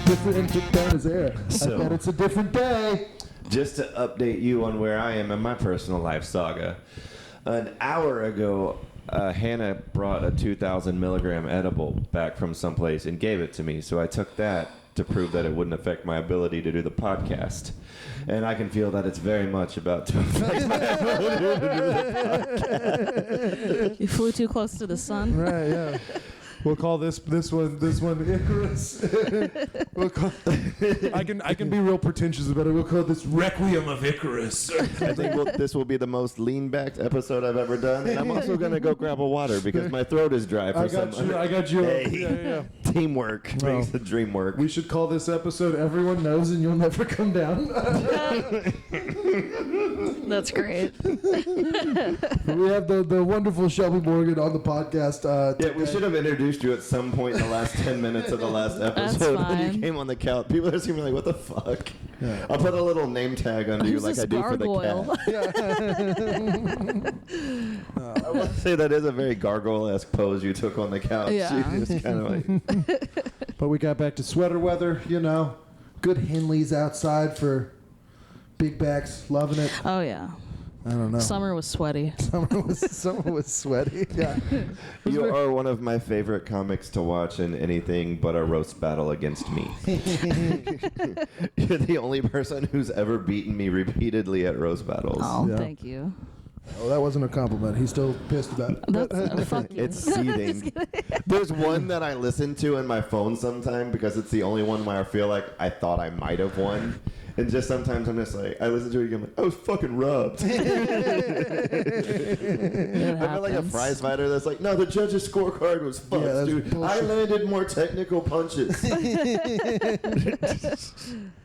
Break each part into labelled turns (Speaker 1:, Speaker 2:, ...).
Speaker 1: different and took down his hair.
Speaker 2: So-
Speaker 1: I bet it's a different day.
Speaker 2: Just to update you on where I am in my personal life saga, an hour ago, Hannah brought a 2,000 milligram edible back from someplace and gave it to me. So I took that to prove that it wouldn't affect my ability to do the podcast. And I can feel that it's very much about to affect my ability to do the podcast.
Speaker 3: You flew too close to the sun.
Speaker 1: Right, yeah. We'll call this one Icarus. I can be real pretentious about it. We'll call this Requiem of Icarus.
Speaker 2: I think this will be the most lean-backed episode I've ever done. And I'm also going to go grab a water because my throat is dry.
Speaker 1: I got you.
Speaker 2: Hey,
Speaker 1: Yeah.
Speaker 2: teamwork makes the dream work.
Speaker 1: We should call this episode Everyone Knows and You'll Never Come Down.
Speaker 3: That's great.
Speaker 1: We have the wonderful Shelby Morgan on the podcast.
Speaker 2: Yeah, we should have introduced you at some point in the last 10 minutes of the last episode when you
Speaker 3: fine.
Speaker 2: came on the couch. People are seeming like, what the fuck?
Speaker 1: Yeah.
Speaker 2: I'll put a little name tag under you
Speaker 3: Who's
Speaker 2: like
Speaker 3: this
Speaker 2: I do
Speaker 3: gargoyle?
Speaker 2: for the cat. I will say that is a very gargoyle-esque pose you took on the couch.
Speaker 3: Yeah.
Speaker 2: You just kind of like...
Speaker 1: But we got back to sweater weather, Good Henleys outside for big backs. Loving it.
Speaker 3: Oh yeah.
Speaker 1: I don't know.
Speaker 3: Summer was sweaty.
Speaker 1: Summer was sweaty. Yeah.
Speaker 2: You are one of my favorite comics to watch in anything but a roast battle against me. You're the only person who's ever beaten me repeatedly at roast battles.
Speaker 3: Oh,
Speaker 1: Yeah.
Speaker 3: thank you.
Speaker 1: Oh, that wasn't a compliment. He's still pissed about it.
Speaker 3: Fuck you.
Speaker 2: It's seething. There's one that I listen to in my phone sometime because it's the only one where I feel like I thought I might have won. And just sometimes I'm just like, I listen to it again, like, I was fucking rubbed. I feel like a prize fighter that's like, no, the judge's scorecard was fucked,
Speaker 1: Yeah, that's
Speaker 2: dude.
Speaker 1: bullshit.
Speaker 2: I landed more technical punches.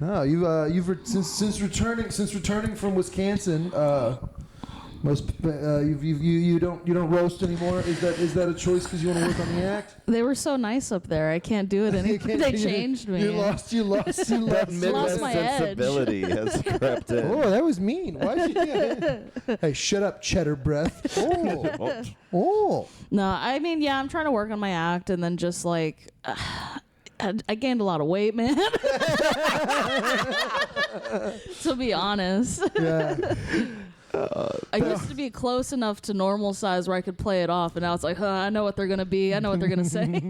Speaker 1: No, since returning from Wisconsin, you don't roast anymore. Is that a choice because you want to work on the act?
Speaker 3: They were so nice up there. I can't do it anymore. They changed me.
Speaker 1: You lost.
Speaker 2: That
Speaker 3: Lost
Speaker 2: Midwest
Speaker 3: my edge.
Speaker 2: sensibility has crept in.
Speaker 1: Oh, that was mean. Why? Hey, shut up, cheddar breath. Oh.
Speaker 3: No, I mean, yeah, I'm trying to work on my act, and then just like, I gained a lot of weight, man. To be honest.
Speaker 1: Yeah.
Speaker 3: I used to be close enough to normal size where I could play it off, and now it's like, I know what they're gonna be. I know what they're gonna say.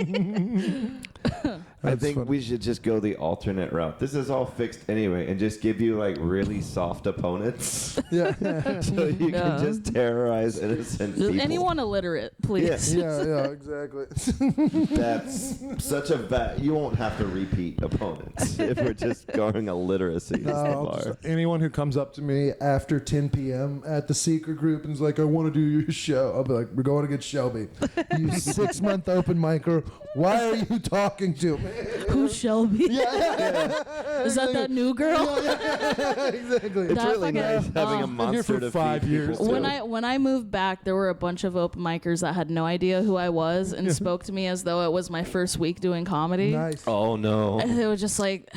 Speaker 2: I think we should just go the alternate route. This is all fixed anyway, and just give you like really soft opponents,
Speaker 1: Yeah.
Speaker 2: so you
Speaker 3: Yeah.
Speaker 2: can just terrorize innocent
Speaker 3: Just
Speaker 2: people.
Speaker 3: anyone illiterate, please.
Speaker 1: Yeah, exactly.
Speaker 2: That's such a you won't have to repeat opponents if we're just going illiteracy as the bar.
Speaker 1: Anyone who comes up to me after 10 p.m. at the secret group and is like, I want to do your show, I'll be like, we're going against Shelby. You 6-month open micer. Why are you talking to me?
Speaker 3: Who's Shelby?
Speaker 1: Yeah.
Speaker 3: Is that new girl?
Speaker 1: Exactly.
Speaker 2: It's
Speaker 3: That
Speaker 2: really
Speaker 3: fucking-
Speaker 2: nice having a
Speaker 3: Been
Speaker 2: monster
Speaker 1: here for
Speaker 2: to
Speaker 1: 5
Speaker 2: feed
Speaker 1: years.
Speaker 2: people to.
Speaker 3: When I moved back, there were a bunch of open micers that had no idea who I was and spoke to me as though it was my first week doing comedy.
Speaker 1: Nice.
Speaker 2: Oh no!
Speaker 3: And they were just like,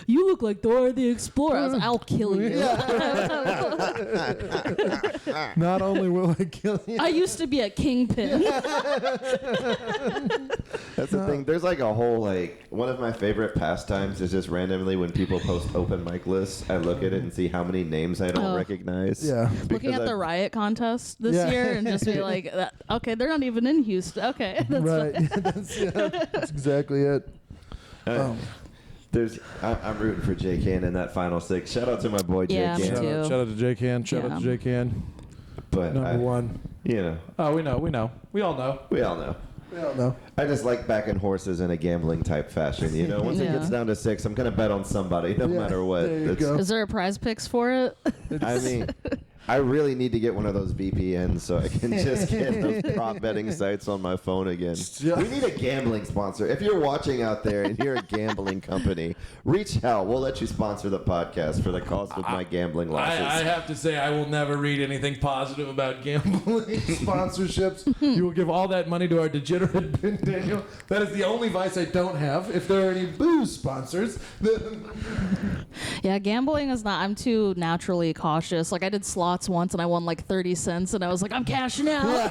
Speaker 3: "You look like Dora the Explorer." I was like, "I'll kill you."
Speaker 1: Not only will I kill you.
Speaker 3: I used to be a kingpin.
Speaker 2: That's the thing. There's like a whole one of my favorite pastimes is just randomly when people post open mic lists, I look at it and see how many names I don't
Speaker 3: Oh.
Speaker 2: recognize.
Speaker 1: Yeah.
Speaker 3: Looking at the riot contest this year and just be like, okay, they're not even in Houston. Okay, that's
Speaker 1: Right.
Speaker 3: fine.
Speaker 1: That's exactly it.
Speaker 2: I'm rooting for Jay Can in that final six. Shout out to my boy Jay
Speaker 3: Yeah, me
Speaker 2: Can.
Speaker 3: too.
Speaker 1: Shout out to J Can. Shout out to J Can.
Speaker 2: But
Speaker 1: Number one.
Speaker 4: Oh, we know. We all know.
Speaker 2: We all know.
Speaker 1: I don't know.
Speaker 2: I just like backing horses in a gambling type fashion. Once it
Speaker 3: Yeah.
Speaker 2: gets down to 6, I'm gonna bet on somebody, no matter what.
Speaker 1: There you go.
Speaker 3: Is there a prize picks for it?
Speaker 2: I mean, I really need to get one of those VPNs so I can just get those prop betting sites on my phone again.
Speaker 1: Yeah.
Speaker 2: We need a gambling sponsor. If you're watching out there and you're a gambling company, reach out. We'll let you sponsor the podcast for the cost of my gambling losses.
Speaker 4: I have to say, I will never read anything positive about gambling
Speaker 1: Sponsorships. You will give all that money to our degenerate Ben Daniel. That is the only vice I don't have. If there are any booze sponsors, then
Speaker 3: Yeah, gambling is not. I'm too naturally cautious. Like I did slots once and I won like 30 cents and I was like, I'm cashing out.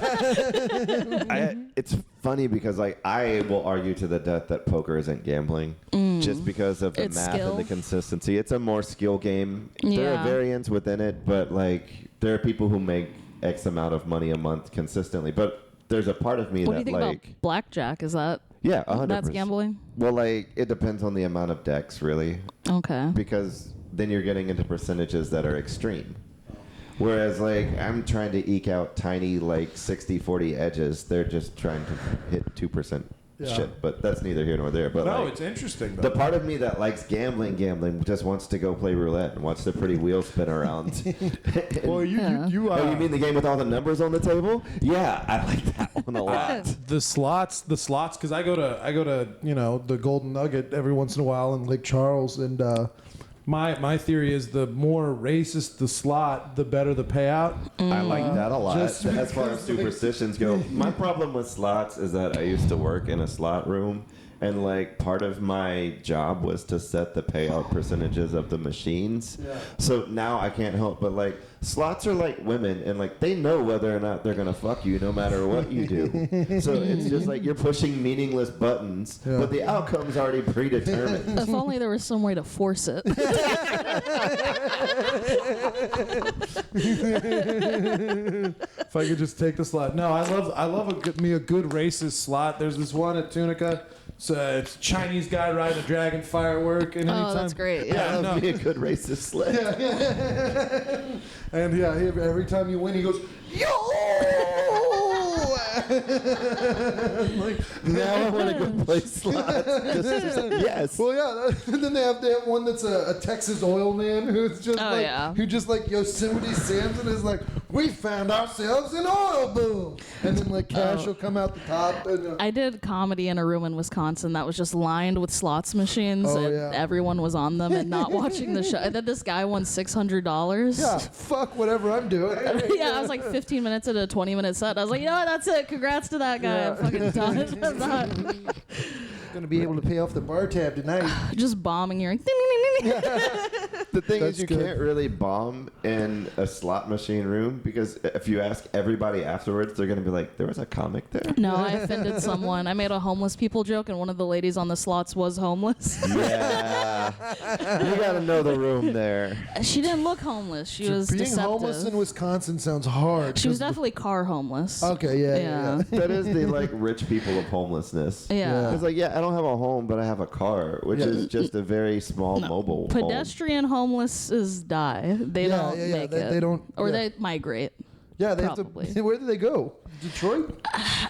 Speaker 2: It's funny because I will argue to the death that poker isn't gambling. just because of the
Speaker 3: It's
Speaker 2: math
Speaker 3: skill.
Speaker 2: and the consistency. It's a more skill game. There
Speaker 3: Yeah.
Speaker 2: are variants within it, but like there are people who make X amount of money a month consistently. But there's a part of me
Speaker 3: What do
Speaker 2: that
Speaker 3: you think
Speaker 2: like
Speaker 3: about blackjack? Is that
Speaker 2: yeah, 100%.
Speaker 3: that's gambling?
Speaker 2: Well, like it depends on the amount of decks, really,
Speaker 3: Okay.
Speaker 2: because then you're getting into percentages that are extreme. Whereas, like, I'm trying to eke out tiny, like, 60-40 edges. They're just trying to hit 2%
Speaker 1: Yeah.
Speaker 2: shit. But that's neither here nor there. But
Speaker 4: No,
Speaker 2: like,
Speaker 4: it's interesting though.
Speaker 2: the part of me that likes gambling just wants to go play roulette and watch the pretty wheel spin around.
Speaker 4: Well,
Speaker 3: Yeah.
Speaker 2: Oh, you mean the game with all the numbers on the table? Yeah, I like that one a lot.
Speaker 1: The slots, because I go to the Golden Nugget every once in a while in Lake Charles, and
Speaker 4: My theory is the more racist the slot, the better the payout.
Speaker 2: I like that a lot.
Speaker 1: Just
Speaker 2: As far as
Speaker 1: because, like-
Speaker 2: superstitions go, my problem with slots is that I used to work in a slot room, and like part of my job was to set the payout percentages of the machines.
Speaker 1: Yeah.
Speaker 2: So now I can't help but like slots are like women, and like they know whether or not they're gonna fuck you no matter what you do. So it's just like you're pushing meaningless buttons,
Speaker 1: Yeah.
Speaker 2: but the outcome's already predetermined.
Speaker 3: If only there was some way to force it.
Speaker 1: if I could just take the slot. No, I love a good racist slot. There's this one at Tunica. It's a Chinese guy riding a dragon firework, and
Speaker 3: Oh,
Speaker 1: anytime,
Speaker 3: that's great.
Speaker 1: Yeah,
Speaker 3: Yeah.
Speaker 1: no.
Speaker 2: That'd be a good racist sled.
Speaker 1: And yeah, every time you win, he goes, yo! like,
Speaker 2: Now I want to go play slots. Yes.
Speaker 1: well, yeah. And then they have one that's a Texas oil man who's just
Speaker 3: Oh,
Speaker 1: like,
Speaker 3: yeah.
Speaker 1: who just like Yosemite Samson is like, we found ourselves an oil boom, and then like cash will come out the top. And,
Speaker 3: I did comedy in a room in Wisconsin that was just lined with slots machines,
Speaker 1: Oh,
Speaker 3: and
Speaker 1: yeah.
Speaker 3: everyone was on them and not watching the show. And then this guy won $600.
Speaker 1: yeah, fuck whatever I'm doing.
Speaker 3: Yeah, I was like 15 minutes into a 20-minute set. I was like, you know what? That's it. Congrats to that guy. I'm fucking done. I'm not
Speaker 1: Gonna be able to pay off the bar tab tonight.
Speaker 3: just bombing your.
Speaker 2: The thing
Speaker 1: That's
Speaker 2: is, you
Speaker 1: good.
Speaker 2: can't really bomb in a slot machine room because if you ask everybody afterwards, they're going to be like, there was a comic there?
Speaker 3: No, I offended someone. I made a homeless people joke, and one of the ladies on the slots was homeless.
Speaker 2: Yeah. You got to know the room there.
Speaker 3: She didn't look homeless. She was
Speaker 1: Being
Speaker 3: deceptive.
Speaker 1: homeless in Wisconsin sounds hard.
Speaker 3: She was
Speaker 1: 'cause the-
Speaker 3: definitely car homeless.
Speaker 1: Okay, yeah.
Speaker 2: That is the like rich people of homelessness.
Speaker 3: Yeah.
Speaker 2: It's like, yeah, I don't have a home, but I have a car, which
Speaker 1: Yeah.
Speaker 2: is just a very small mobile home.
Speaker 3: Pedestrian homelesses die. They
Speaker 1: Yeah,
Speaker 3: don't
Speaker 1: yeah, yeah.
Speaker 3: make
Speaker 1: They-
Speaker 3: it.
Speaker 1: they don't-
Speaker 3: Or
Speaker 1: yeah.
Speaker 3: they migrate.
Speaker 1: Yeah, they
Speaker 3: Probably.
Speaker 1: have to. Where do they go? Detroit?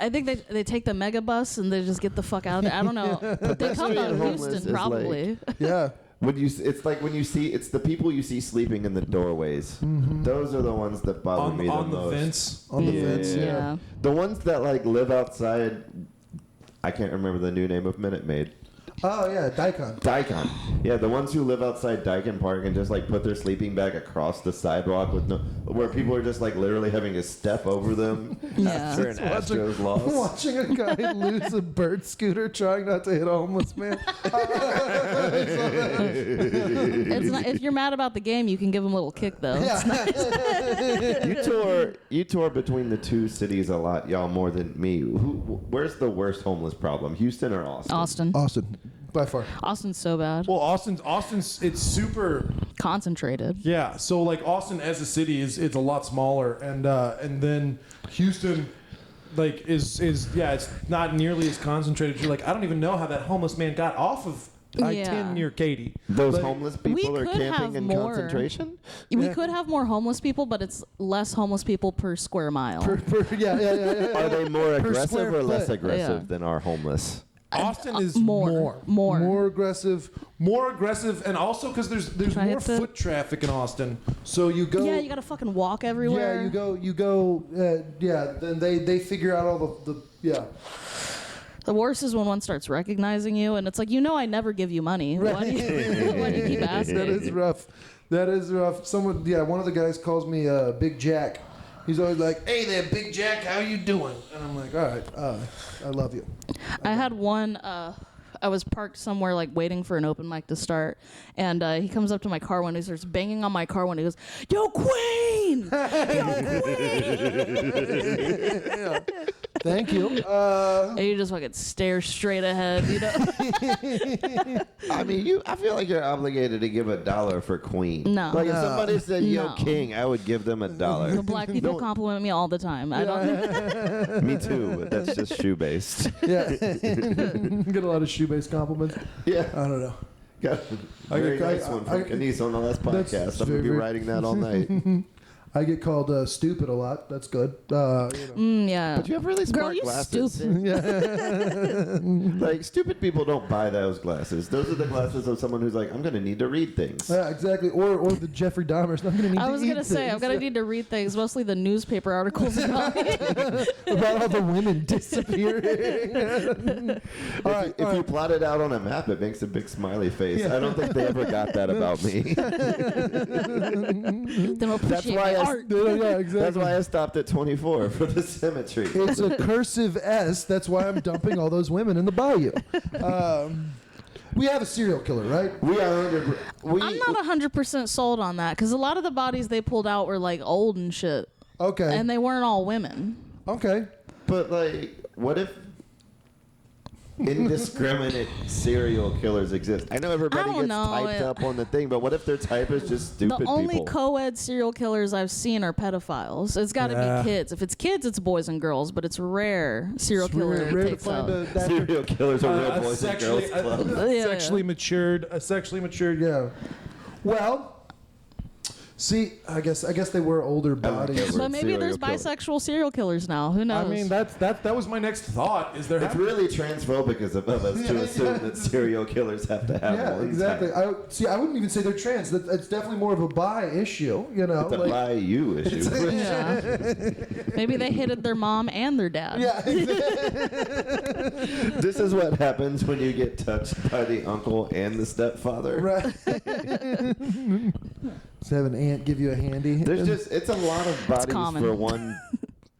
Speaker 3: I think they take the megabus and they just get the fuck out of there. I don't know. But they come out of
Speaker 2: homeless is
Speaker 3: Houston,
Speaker 2: like-
Speaker 3: probably.
Speaker 1: Yeah.
Speaker 2: It's like when you see, it's the people you see sleeping in the doorways. Those are the ones that bother me
Speaker 4: On
Speaker 2: the
Speaker 4: the
Speaker 2: most.
Speaker 4: fence.
Speaker 1: On the
Speaker 2: Yeah.
Speaker 1: fence. Yeah.
Speaker 3: Yeah.
Speaker 2: The ones that like live outside, I can't remember the new name of Minute Maid.
Speaker 1: Oh yeah, Daikon.
Speaker 2: Daikon. Yeah, the ones who live outside Daikon Park and just like put their sleeping bag across the sidewalk with where people are just like literally having to step over them
Speaker 3: Yeah.
Speaker 2: after an
Speaker 1: Watching-
Speaker 2: Astros loss.
Speaker 1: Watching a guy lose a bird scooter trying not to hit a homeless man.
Speaker 3: It's not, if you're mad about the game, you can give them a little kick, though. It's not-
Speaker 2: You tour between the two cities a lot, y'all, more than me. Where's the worst homeless problem, Houston or Austin?
Speaker 3: Austin.
Speaker 1: Austin, by far.
Speaker 3: Austin's so bad.
Speaker 4: Well, Austin's it's super.
Speaker 3: Concentrated.
Speaker 4: Yeah, so like Austin as a city is it's a lot smaller, and then Houston, like is it's not nearly as concentrated. You're like, I don't even know how that homeless man got off of I-10
Speaker 3: Yeah.
Speaker 4: near Katy.
Speaker 2: Those
Speaker 4: Like,
Speaker 2: homeless people
Speaker 3: We
Speaker 2: are
Speaker 3: could
Speaker 2: camping
Speaker 3: have
Speaker 2: in
Speaker 3: more.
Speaker 2: concentration?
Speaker 3: We could have more homeless people, but it's less homeless people per square mile.
Speaker 1: Yeah.
Speaker 2: Are they more aggressive
Speaker 1: square
Speaker 2: or less
Speaker 1: foot.
Speaker 2: aggressive
Speaker 3: Yeah.
Speaker 2: than our homeless?
Speaker 4: Austin is
Speaker 3: more.
Speaker 1: More aggressive.
Speaker 4: more aggressive, and also because there's
Speaker 3: Try
Speaker 4: more
Speaker 3: it to-
Speaker 4: foot traffic in Austin. So you go.
Speaker 3: Yeah, you gotta fucking walk everywhere.
Speaker 1: Yeah, you go. Yeah, then they figure out all the yeah.
Speaker 3: The worst is when one starts recognizing you, and it's like, I never give you money. Why do you keep asking?
Speaker 1: That is rough. That is rough. One of the guys calls me Big Jack. He's always like, "Hey there, Big Jack, how you doing?" And I'm like, "All right, I love you."
Speaker 3: I had one. I was parked somewhere, like waiting for an open mic to start, and he comes up to my car window. He starts banging on my car window. He goes, "Yo, Queen! Yo, Queen!"
Speaker 1: Thank you.
Speaker 3: And you just fucking stare straight ahead, you know?
Speaker 2: I mean, I feel like you're obligated to give $1 for queen.
Speaker 3: No.
Speaker 2: Like if somebody said, "Yo,
Speaker 3: No.
Speaker 2: king," I would give them
Speaker 3: The
Speaker 2: $1.
Speaker 3: black people compliment me all the time. I don't.
Speaker 2: Me too. But that's just shoe based.
Speaker 1: Yeah. Get a lot of shoe-based compliments.
Speaker 2: Yeah.
Speaker 1: I don't know.
Speaker 2: Got a very nice one from Kenise on the last
Speaker 1: That's
Speaker 2: podcast. I'm gonna be
Speaker 1: very-
Speaker 2: writing that all night.
Speaker 1: I get called stupid a lot. That's good. You know.
Speaker 3: Yeah.
Speaker 2: But you have really
Speaker 3: Girl,
Speaker 2: smart
Speaker 3: you
Speaker 2: glasses.
Speaker 3: stupid.
Speaker 2: Like stupid people don't buy those glasses. Those are the glasses of someone who's like, I'm gonna need to read things.
Speaker 1: Yeah, exactly. Or the Jeffrey Dahmers. I'm gonna need
Speaker 3: I
Speaker 1: to
Speaker 3: was
Speaker 1: eat
Speaker 3: gonna say I'm
Speaker 1: things.
Speaker 3: gonna need to read things, mostly the newspaper articles about it.
Speaker 1: about all the women disappearing. All right.
Speaker 2: If you plot it out on a map, it makes a big smiley face. I don't think they ever got that about me.
Speaker 3: Then appreciate
Speaker 2: why
Speaker 3: my
Speaker 2: I-
Speaker 3: art.
Speaker 1: Yeah, exactly.
Speaker 2: That's why I stopped at 24 for the symmetry.
Speaker 1: It's a cursive S. That's why I'm dumping all those women in the bayou. We have a serial killer, right?
Speaker 2: We are under.
Speaker 3: I'm not 100% sold on that because a lot of the bodies they pulled out were like old and shit,
Speaker 1: Okay.
Speaker 3: and they weren't all women.
Speaker 1: Okay.
Speaker 2: But like, what if indiscriminate serial killers exist? I know everybody
Speaker 3: I don't
Speaker 2: gets
Speaker 3: know.
Speaker 2: typed up on the thing, but what if their type is just stupid
Speaker 3: The only
Speaker 2: people?
Speaker 3: co-ed serial killers I've seen are pedophiles. It's got to
Speaker 1: Yeah.
Speaker 3: be kids. If it's kids, it's boys and girls, but it's rare serial
Speaker 1: It's
Speaker 3: killer
Speaker 1: rare to
Speaker 3: takes
Speaker 1: find
Speaker 3: out.
Speaker 1: that.
Speaker 2: Serial killers are real boys and girls club.
Speaker 3: Yeah.
Speaker 4: Sexually matured.
Speaker 1: Yeah. Well, see, I guess they were older
Speaker 2: I like
Speaker 1: bodies.
Speaker 2: that word.
Speaker 3: But maybe there's
Speaker 2: Serial killer.
Speaker 3: bisexual serial killers now. Who knows?
Speaker 4: I mean, that was my next thought. Is there?
Speaker 2: It's really transphobic of us to assume that serial killers have to have
Speaker 1: Yeah,
Speaker 2: one
Speaker 1: exactly.
Speaker 2: type.
Speaker 1: I wouldn't even say they're trans. It's definitely more of a bi issue, you know.
Speaker 2: It's a
Speaker 1: like,
Speaker 2: by you issue.
Speaker 3: yeah. Maybe they hated their mom and their dad.
Speaker 1: yeah,
Speaker 2: This is what happens when you get touched by the uncle and the stepfather.
Speaker 1: right. Just have an aunt give you a handy.
Speaker 2: It's a lot of bodies
Speaker 3: common.
Speaker 2: for one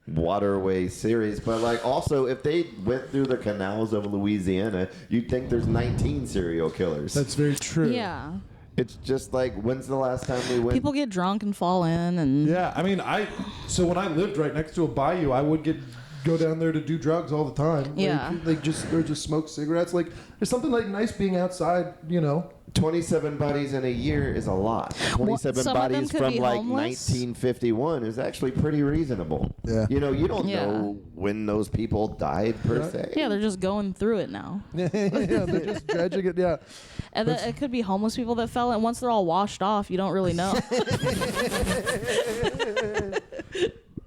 Speaker 2: waterway series, but like also if they went through the canals of Louisiana, you'd think there's 19 serial killers.
Speaker 1: That's very true.
Speaker 3: Yeah.
Speaker 2: It's just like, when's the last time we went?
Speaker 3: People get drunk and fall in, and
Speaker 4: Yeah, I mean, so when I lived right next to a bayou, I would go down there to do drugs all the time.
Speaker 3: Yeah.
Speaker 1: Like just smoke cigarettes. Like there's something like nice being outside, you know.
Speaker 2: 27 bodies in a year is a lot. 27
Speaker 3: some of them
Speaker 2: bodies
Speaker 3: could
Speaker 2: from
Speaker 3: be
Speaker 2: like
Speaker 3: homeless.
Speaker 2: 1951 is actually pretty reasonable.
Speaker 1: Yeah.
Speaker 2: You know, you don't
Speaker 3: Yeah.
Speaker 2: know when those people died per se.
Speaker 3: yeah, they're just going through it now.
Speaker 1: Yeah, they're just dredging it. Yeah.
Speaker 3: And it could be homeless people that fell, and once they're all washed off, you don't really know.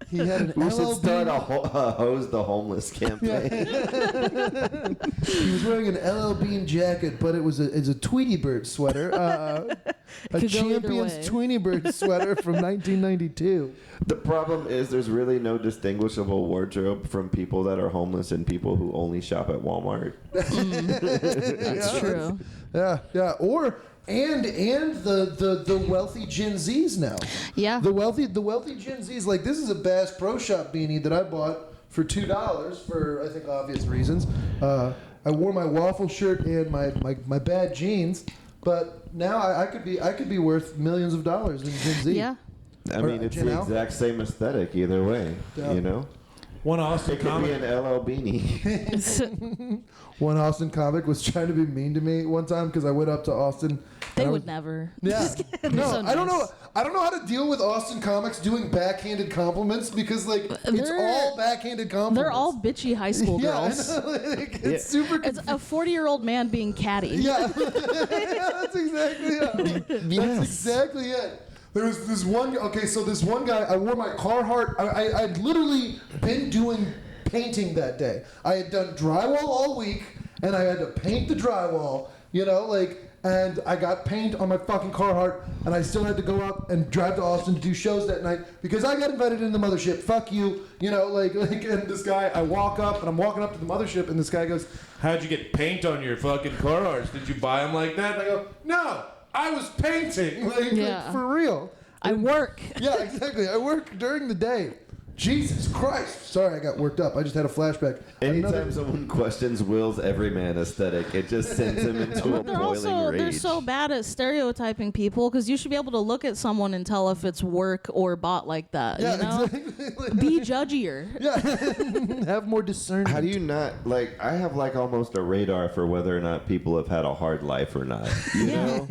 Speaker 1: He had an
Speaker 2: We should
Speaker 1: LLB.
Speaker 2: start a hose the homeless campaign.
Speaker 1: He was wearing an LL Bean jacket, but it's a Tweety Bird sweater. A
Speaker 3: Could go either
Speaker 1: Champions
Speaker 3: way.
Speaker 1: Tweety Bird sweater from 1992.
Speaker 2: The problem is there's really no distinguishable wardrobe from people that are homeless and people who only shop at Walmart.
Speaker 3: That's true.
Speaker 1: Yeah, yeah. And the wealthy Gen Zs now.
Speaker 3: Yeah.
Speaker 1: The wealthy Gen Zs, like, this is a Bass Pro Shop beanie that I bought for $2 for, I think, obvious reasons. I wore my waffle shirt and my bad jeans, but now I could be worth millions of dollars in Gen Z.
Speaker 3: Yeah.
Speaker 2: I mean, it's the exact same aesthetic either way,
Speaker 1: Yeah.
Speaker 2: you know?
Speaker 4: one Austin
Speaker 2: It could be
Speaker 4: comic.
Speaker 2: an LL beanie.
Speaker 1: One Austin comic was trying to be mean to me one time because I went up to Austin.
Speaker 3: They
Speaker 1: and I
Speaker 3: would
Speaker 1: was-
Speaker 3: never.
Speaker 1: Yeah. No,
Speaker 3: so
Speaker 1: I don't know.
Speaker 3: nice.
Speaker 1: I don't know how to deal with Austin comics doing backhanded compliments because like it's
Speaker 3: They're-
Speaker 1: all backhanded compliments.
Speaker 3: They're all bitchy high school
Speaker 1: yeah, I
Speaker 3: girls.
Speaker 1: know, like, it's
Speaker 2: Yeah.
Speaker 1: super.
Speaker 3: It's a 40-year-old man being catty.
Speaker 1: Yeah, that's exactly it. That's exactly it. There was this one. Okay, so this one guy. I wore my Carhartt. I'd literally been doing painting that day. I had done drywall all week, and I had to paint the drywall. You know, like. And I got paint on my fucking Carhartt, and I still had to go up and drive to Austin to do shows that night because I got invited in the mothership. Fuck you, you know, like.
Speaker 4: And this guy, I walk up, and I'm walking up to the mothership, and this guy goes, "How'd you get paint on your fucking Carhartts? Did you buy them like that?" And I go, "No, I was painting."
Speaker 1: Like,
Speaker 3: Yeah.
Speaker 1: for real.
Speaker 3: I work.
Speaker 1: Yeah, exactly. I work during the day. Jesus Christ! Sorry, I got worked up. I just had a flashback.
Speaker 2: Anytime someone questions Will's everyman aesthetic, it just sends him into a boiling rage.
Speaker 3: They're so bad at stereotyping people because you should be able to look at someone and tell if it's work or bought like that.
Speaker 1: Yeah,
Speaker 3: you know?
Speaker 1: exactly.
Speaker 3: Be judgier.
Speaker 1: Yeah, have more discernment.
Speaker 2: How do you not like? I have like almost a radar for whether or not people have had a hard life or not. You know,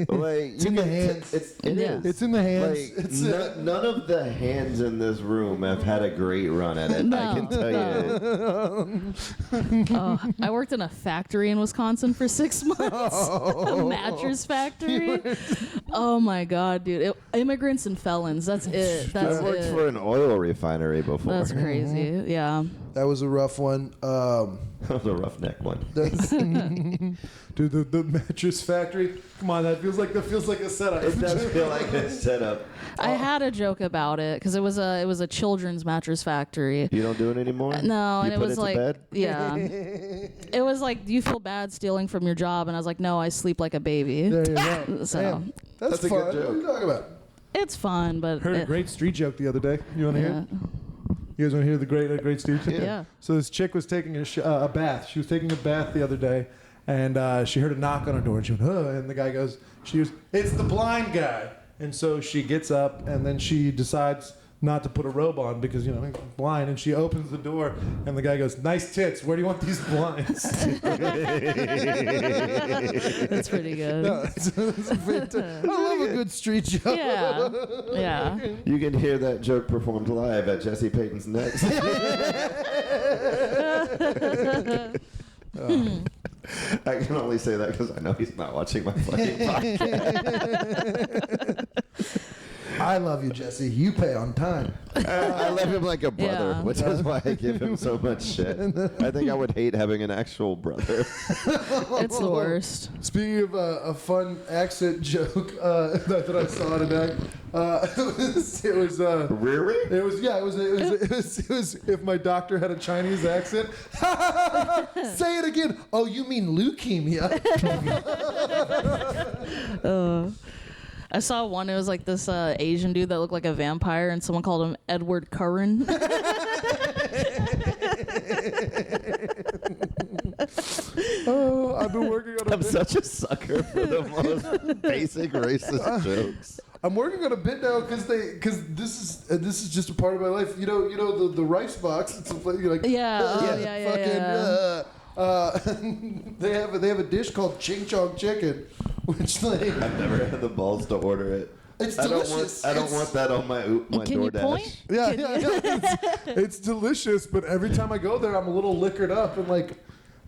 Speaker 2: like
Speaker 1: It's in the hands.
Speaker 2: It
Speaker 3: Yeah.
Speaker 2: is.
Speaker 1: It's in the hands.
Speaker 2: Like,
Speaker 1: It's
Speaker 2: none of the hands in this room have had a great run at it.
Speaker 3: No,
Speaker 2: I can tell you.
Speaker 3: I worked in a factory in Wisconsin for 6 months. A mattress factory. Oh my God, dude! Immigrants and felons. That's it. That's
Speaker 2: I've worked
Speaker 3: it.
Speaker 2: for an oil refinery before.
Speaker 3: That's crazy. Yeah.
Speaker 1: That was a rough one.
Speaker 2: That was a roughneck one.
Speaker 4: Dude, the mattress factory. Come on, that feels like a setup.
Speaker 2: It does feel like a setup.
Speaker 3: I had a joke about it because it was a children's mattress factory.
Speaker 2: You don't do it anymore?
Speaker 3: No,
Speaker 2: You
Speaker 3: and it
Speaker 2: put
Speaker 3: was
Speaker 2: to
Speaker 3: like,
Speaker 2: bed?
Speaker 3: yeah, it was like, do you feel bad stealing from your job? And I was like, no, I sleep like a baby.
Speaker 1: There you go.
Speaker 3: So
Speaker 1: Man, that's
Speaker 2: a
Speaker 1: fun.
Speaker 2: good joke.
Speaker 1: What are you talking about?
Speaker 3: it's fun, but
Speaker 4: Heard a great street joke the other day. You want to hear
Speaker 3: yeah.
Speaker 4: it? You guys want to hear the great street joke?
Speaker 3: Yeah.
Speaker 4: So this chick was taking a bath. She was taking a bath the other day, and she heard a knock on her door. And she went, "Huh," and the guy goes, "It's the blind guy." And so she gets up, and then she decides not to put a robe on because, you know, he's blind. And she opens the door, and the guy goes, "Nice tits. Where do you want these blinds?"
Speaker 3: That's pretty good.
Speaker 1: No, it's fantastic. I love a good street joke.
Speaker 3: Yeah, yeah.
Speaker 2: You can hear that joke performed live at Jesse Payton's next. I can only say that because I know he's not watching my fucking podcast.
Speaker 1: I love you, Jesse. You pay on time.
Speaker 2: I love him like a brother,
Speaker 3: Yeah.
Speaker 2: which is why I give him so much shit. I think I would hate having an actual brother.
Speaker 3: It's the worst.
Speaker 1: Speaking of a fun accent joke that I saw today, it was
Speaker 2: Really?
Speaker 1: it was if my doctor had a Chinese accent. Say it again. Oh, you mean leukemia?
Speaker 3: I saw one. It was like this Asian dude that looked like a vampire, and someone called him Edward Curran.
Speaker 1: Oh, I've been working on a
Speaker 2: I'm such a sucker for the most basic racist jokes.
Speaker 1: I'm working on a bit now because this is just a part of my life. You know the rice box. It's like
Speaker 3: Yeah, oh, yeah.
Speaker 1: they have a dish called ching chong chicken, which like
Speaker 2: I've never had the balls to order it.
Speaker 1: it's
Speaker 2: I
Speaker 1: delicious.
Speaker 2: don't want that on my
Speaker 3: Can you
Speaker 2: DoorDash.
Speaker 3: point?
Speaker 1: Yeah. It's delicious, but every time I go there, I'm a little liquored up, and like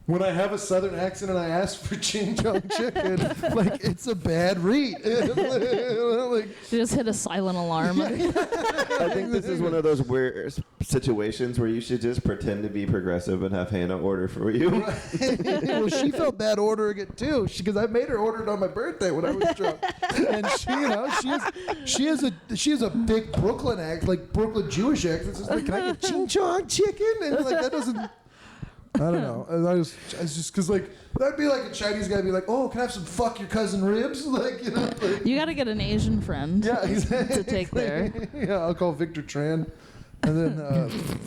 Speaker 1: when I have a southern accent and I ask for ching chong chicken, like it's a bad read. Like,
Speaker 3: You just hit a silent alarm.
Speaker 2: I think this is one of those weird situations where you should just pretend to be progressive and have Hannah order for you.
Speaker 1: well, she felt bad ordering it too, because I made her order it on my birthday when I was drunk, and she has a thick Brooklyn accent, like Brooklyn Jewish accent. So it's like, can I get ching chong chicken? And like that doesn't. I don't know. And it's just because like that'd be like a Chinese guy be like, "Oh, can I have some fuck your cousin ribs?" Like you know. Like,
Speaker 3: You got to get an Asian friend
Speaker 1: yeah, exactly.
Speaker 3: to take there.
Speaker 1: Yeah, I'll call Victor Tran, and then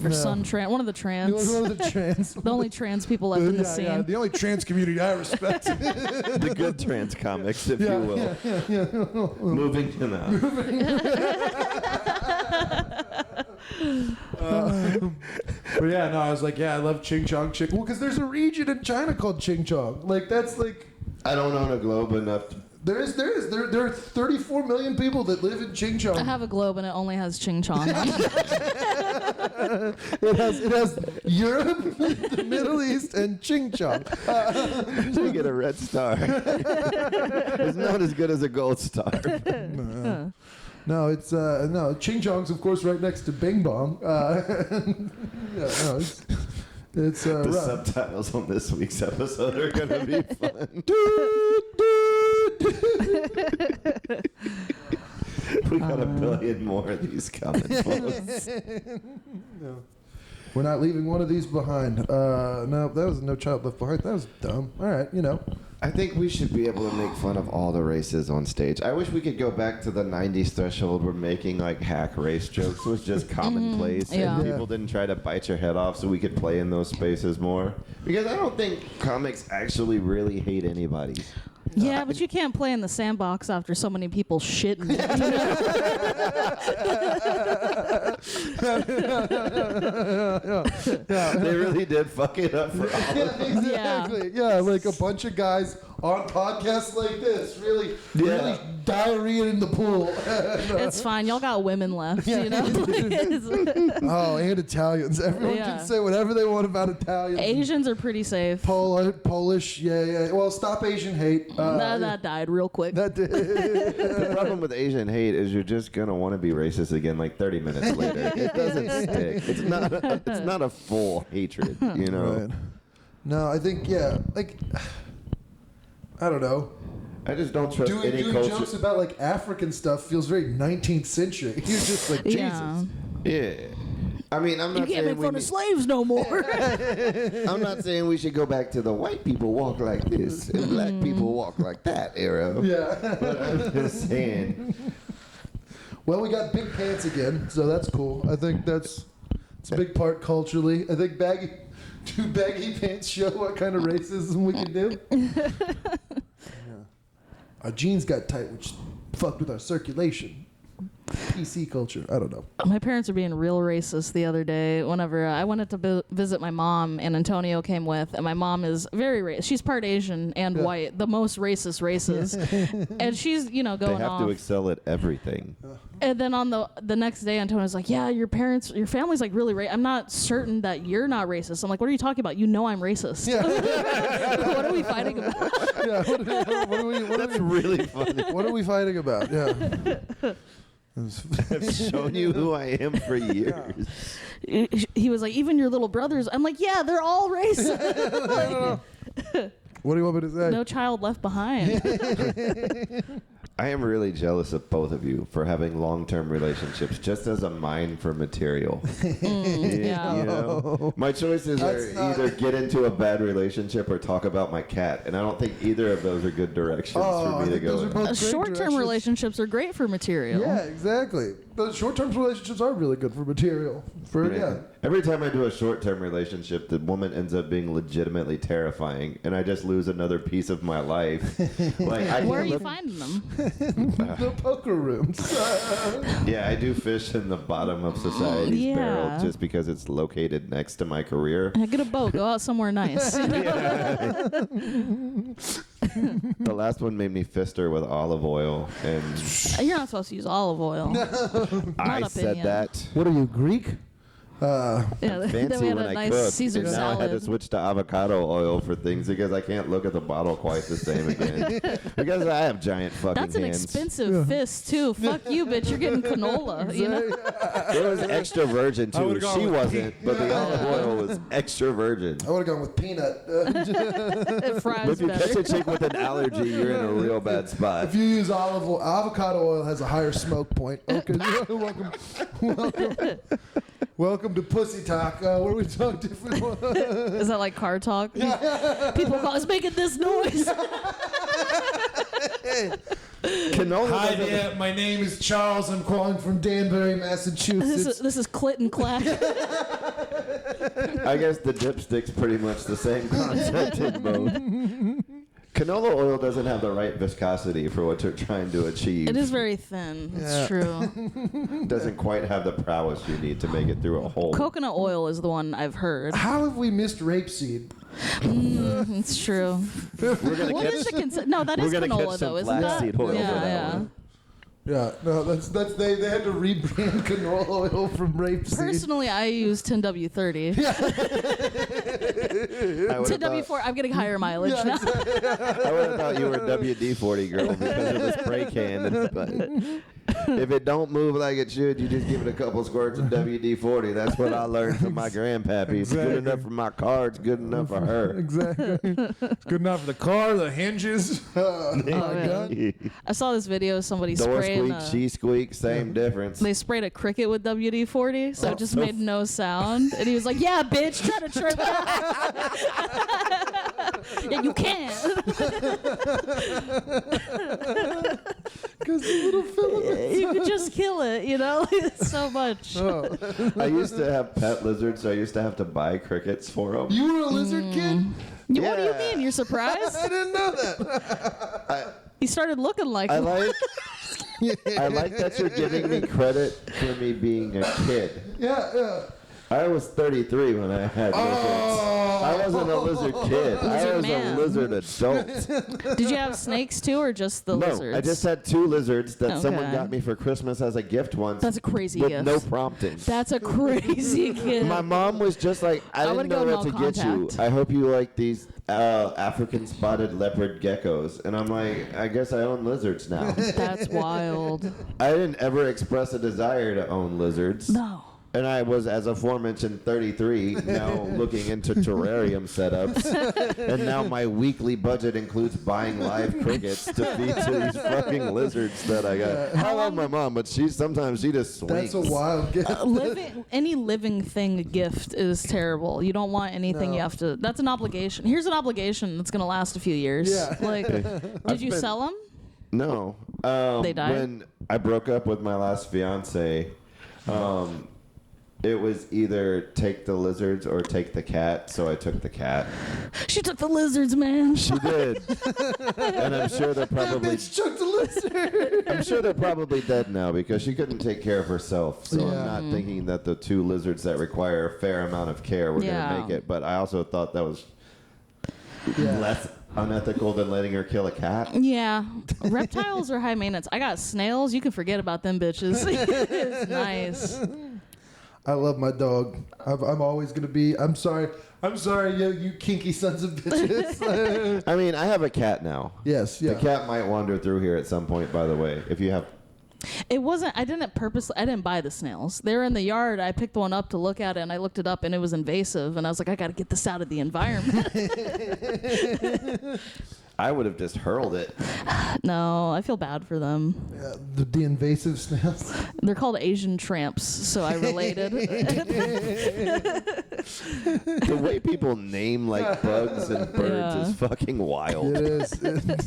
Speaker 3: Or Sun Tran, one of the trans.
Speaker 1: One of the trans.
Speaker 3: The only trans people left in the scene.
Speaker 1: Yeah, the only trans community I respect.
Speaker 2: The good trans comics, if you will. Moving to now.
Speaker 4: But yeah, no, I was like, yeah, I love ching chong chicken.
Speaker 1: Well, because there's a region in China called Ching Chong. Like that's like
Speaker 2: I don't own a globe enough.
Speaker 1: there are 34 million people that live in Ching Chong.
Speaker 3: I have a globe and it only has ching chong on it.
Speaker 1: It has Europe, the Middle East, and Ching Chong.
Speaker 2: You get a red star. It's not as good as a gold star.
Speaker 1: No, it's no Ching Chong's of course right next to Bing Bong. It's
Speaker 2: The
Speaker 1: rough.
Speaker 2: subtitles on this week's episode are going to be fun. We got a billion more of these coming, folks.
Speaker 1: We're not leaving one of these behind. No, that was No Child Left Behind. That was dumb. All right,
Speaker 2: I think we should be able to make fun of all the races on stage. I wish we could go back to the 90s threshold where making like hack race jokes was just commonplace
Speaker 3: yeah.
Speaker 2: and people didn't try to bite your head off so we could play in those spaces more. Because I don't think comics actually really hate anybody.
Speaker 3: Yeah, but you can't play in the sandbox after so many people shitting.
Speaker 2: They really did fuck it up for all of us.
Speaker 1: Exactly. Yeah, like a bunch of guys on podcasts like this, really
Speaker 2: Yeah.
Speaker 1: diarrhea in the pool.
Speaker 3: It's fine. Y'all got women left, you know?
Speaker 1: Oh, and Italians. Everyone
Speaker 3: Yeah.
Speaker 1: can say whatever they want about Italians.
Speaker 3: Asians are pretty safe.
Speaker 1: Polish, yeah. Well, stop Asian hate.
Speaker 3: That died real quick.
Speaker 1: That did.
Speaker 2: The problem with Asian hate is you're just gonna want to be racist again like 30 minutes later. It doesn't stick. It's not a full hatred, you know.
Speaker 1: Right. No, I think like I don't know.
Speaker 2: I just don't trust
Speaker 1: Doing
Speaker 2: any culture.
Speaker 1: jokes about like African stuff feels very 19th century. You're just like Jesus.
Speaker 3: Yeah.
Speaker 2: Yeah. I mean, I'm
Speaker 3: You
Speaker 2: not
Speaker 3: can't
Speaker 2: saying
Speaker 3: make fun of slaves no more.
Speaker 2: I'm not saying we should go back to the white people walk like this and black people walk like that era.
Speaker 1: Yeah.
Speaker 2: But I'm just saying.
Speaker 1: Well, we got big pants again, so that's cool. I think it's a big part culturally. I think baggy pants show what kind of racism we can do. Our jeans got tight, which fucked with our circulation. PC culture. I don't know.
Speaker 3: My parents are being real racist the other day. Whenever I wanted to visit my mom, and Antonio came with, and my mom is very racist. She's part Asian and white, the most racist races, and she's going
Speaker 2: They have
Speaker 3: off.
Speaker 2: to excel at everything.
Speaker 3: And then on the next day, Antonio's like, "Yeah, your family's like really racist. I'm not certain that you're not racist." I'm like, "What are you talking about? You know I'm racist. What are we fighting about?"
Speaker 1: Yeah.
Speaker 2: That's really funny.
Speaker 1: What are we fighting about? Yeah.
Speaker 2: I've shown you who I am for years.
Speaker 3: He was like, "Even your little brothers." I'm like, "Yeah, they're all racist." Like,
Speaker 1: What do you want me to say?
Speaker 3: no child left behind.
Speaker 2: I am really jealous of both of you for having long-term relationships just as a mine for material.
Speaker 3: Yeah.
Speaker 2: You know? My choices are either get into a bad relationship or talk about my cat, and I don't think either of those are good directions
Speaker 1: Oh,
Speaker 2: for
Speaker 1: I
Speaker 2: me to
Speaker 1: think
Speaker 2: go
Speaker 1: those are
Speaker 2: in.
Speaker 1: both great
Speaker 3: Short-term
Speaker 1: directions.
Speaker 3: relationships are great for material.
Speaker 1: Yeah, exactly. Those short-term relationships are really good for material. Yeah.
Speaker 2: Every time I do a short-term relationship, the woman ends up being legitimately terrifying, and I just lose another piece of my life. Like, I
Speaker 3: Where are
Speaker 2: can't
Speaker 3: you
Speaker 2: look-
Speaker 3: finding them?
Speaker 1: The poker rooms.
Speaker 2: Yeah, I do fish in the bottom of society's
Speaker 3: Yeah.
Speaker 2: barrel just because it's located next to my career.
Speaker 3: Get a boat. Go out somewhere nice.
Speaker 2: The last one made me fist her with olive oil, and
Speaker 3: You're not supposed to use olive oil.
Speaker 2: I
Speaker 3: Not
Speaker 2: said
Speaker 3: opinion.
Speaker 2: that.
Speaker 1: What are you, Greek?
Speaker 3: Yeah, then
Speaker 2: Fancy
Speaker 3: we had
Speaker 2: when
Speaker 3: a
Speaker 2: I
Speaker 3: nice
Speaker 2: cook,
Speaker 3: Caesar
Speaker 2: and now I had to
Speaker 3: salad.
Speaker 2: switch to avocado oil for things because I can't look at the bottle quite the same again. Because I have giant fucking
Speaker 3: That's an
Speaker 2: hands.
Speaker 3: expensive fist too. Fuck you, bitch. You're getting canola. You know?
Speaker 2: It was extra virgin
Speaker 4: I
Speaker 2: too.
Speaker 4: would've gone
Speaker 2: She
Speaker 4: with
Speaker 2: wasn't, but the olive oil was extra virgin.
Speaker 1: I would have gone with peanut.
Speaker 3: It fries
Speaker 2: If you catch a
Speaker 3: better.
Speaker 2: chick with an allergy, you're in a real bad spot.
Speaker 1: If you use olive oil, avocado oil has a higher smoke point. Okay, welcome to Pussy Talk. Where we talk different.
Speaker 3: Is that like car talk? People call us making this noise.
Speaker 2: Canola
Speaker 1: Hi
Speaker 2: doesn't-
Speaker 1: there, my name is Charles. I'm calling from Danbury, Massachusetts.
Speaker 3: This is clit and clack.
Speaker 2: I guess the dipstick's pretty much the same concept in both. Canola oil doesn't have the right viscosity for what you're trying to achieve.
Speaker 3: It is very thin. It's true.
Speaker 2: Doesn't quite have the prowess you need to make it through a hole.
Speaker 3: Coconut oil is the one I've heard.
Speaker 1: How have we missed rapeseed?
Speaker 3: It's true.
Speaker 2: We're gonna
Speaker 3: What
Speaker 2: catch,
Speaker 3: is the No, that
Speaker 2: we're
Speaker 3: is
Speaker 2: gonna
Speaker 3: canola
Speaker 2: catch some
Speaker 3: though, isn't that?
Speaker 2: flaxseed oil
Speaker 3: Yeah,
Speaker 2: for that
Speaker 3: yeah.
Speaker 2: one.
Speaker 1: Yeah, no, that's they had to rebrand canola oil from rapeseed.
Speaker 3: Personally, I use 10W30.
Speaker 2: I would've
Speaker 3: 10W4, I'm getting higher mileage now.
Speaker 2: I would have thought you were a WD-40 girl because of the spray can. But If it don't move like it should, you just give it a couple squirts of WD-40. That's what I learned from my grandpappy. It's good enough for my car. It's good enough for her.
Speaker 4: Exactly. It's good enough for the car, the hinges.
Speaker 3: I saw this video of somebody
Speaker 2: Door
Speaker 3: spraying.
Speaker 2: squeak, she squeak, same difference.
Speaker 3: They sprayed a cricket with WD-40, so it just made no sound. And he was like, "Yeah, bitch, try to trim it out." Yeah, you can.
Speaker 1: Because the little filament.
Speaker 3: You could just kill it, so much.
Speaker 2: I used to have pet lizards, so I used to have to buy crickets for them.
Speaker 1: You were a lizard kid?
Speaker 3: What do you
Speaker 2: Yeah.
Speaker 3: mean? You're surprised?
Speaker 1: I didn't know that.
Speaker 3: He started looking like
Speaker 2: I
Speaker 3: one.
Speaker 2: I like that you're giving me credit for me being a kid.
Speaker 1: Yeah.
Speaker 2: I was 33 when I had lizards. I wasn't a lizard kid. I
Speaker 3: Lizard
Speaker 2: was
Speaker 3: man.
Speaker 2: a lizard adult.
Speaker 3: Did you have snakes too, or just the
Speaker 2: No,
Speaker 3: lizards?
Speaker 2: I just had 2 lizards that someone
Speaker 3: Okay.
Speaker 2: got me for Christmas as a gift once.
Speaker 3: That's a crazy
Speaker 2: with
Speaker 3: gift.
Speaker 2: no prompting.
Speaker 3: That's a crazy kid.
Speaker 2: My mom was just like, I didn't
Speaker 3: would've
Speaker 2: know
Speaker 3: gone
Speaker 2: what to
Speaker 3: no
Speaker 2: get you.
Speaker 3: contact.
Speaker 2: I hope you like these African spotted leopard geckos. And I'm like, I guess I own lizards now.
Speaker 3: That's wild.
Speaker 2: I didn't ever express a desire to own lizards.
Speaker 3: No.
Speaker 2: And I was, as aforementioned, 33, now looking into terrarium setups. And now my weekly budget includes buying live crickets to feed to these fucking lizards that I got. I love my mom, but sometimes she just swings.
Speaker 1: That's a wild gift.
Speaker 3: Any living thing gift is terrible. You don't want anything
Speaker 1: No.
Speaker 3: you have to. That's an obligation. Here's an obligation that's gonna last a few years.
Speaker 1: Yeah.
Speaker 3: Like, did you sell them?
Speaker 2: No.
Speaker 3: They died?
Speaker 2: When I broke up with my last fiance, it was either take the lizards or take the cat, so I took the cat.
Speaker 3: She took the lizards, man.
Speaker 2: She did. And I'm sure they're probably
Speaker 1: Bitch took the lizard.
Speaker 2: I'm sure they're probably dead now because she couldn't take care of herself. So
Speaker 1: Yeah.
Speaker 2: I'm not thinking that the 2 lizards that require a fair amount of care were
Speaker 3: Yeah.
Speaker 2: going to make it. But I also thought that was
Speaker 1: Yeah.
Speaker 2: less unethical than letting her kill a cat.
Speaker 3: Yeah, reptiles are high maintenance. I got snails. You can forget about them bitches. It's nice.
Speaker 1: I love my dog. I'm always gonna be. I'm sorry, you kinky sons of bitches.
Speaker 2: I mean, I have a cat now.
Speaker 1: Yes, yeah.
Speaker 2: The cat might wander through here at some point, by the way. If you have...
Speaker 3: It wasn't. I didn't buy the snails. They were in the yard. I picked one up to look at it, and I looked it up, and it was invasive. And I was like, I got to get this out of the environment.
Speaker 2: I would have just hurled it.
Speaker 3: No, I feel bad for them.
Speaker 1: Yeah, the invasive snails.
Speaker 3: They're called Asian tramps, so I related.
Speaker 2: The way people name like bugs and birds
Speaker 3: Yeah.
Speaker 2: is fucking wild.
Speaker 1: It is.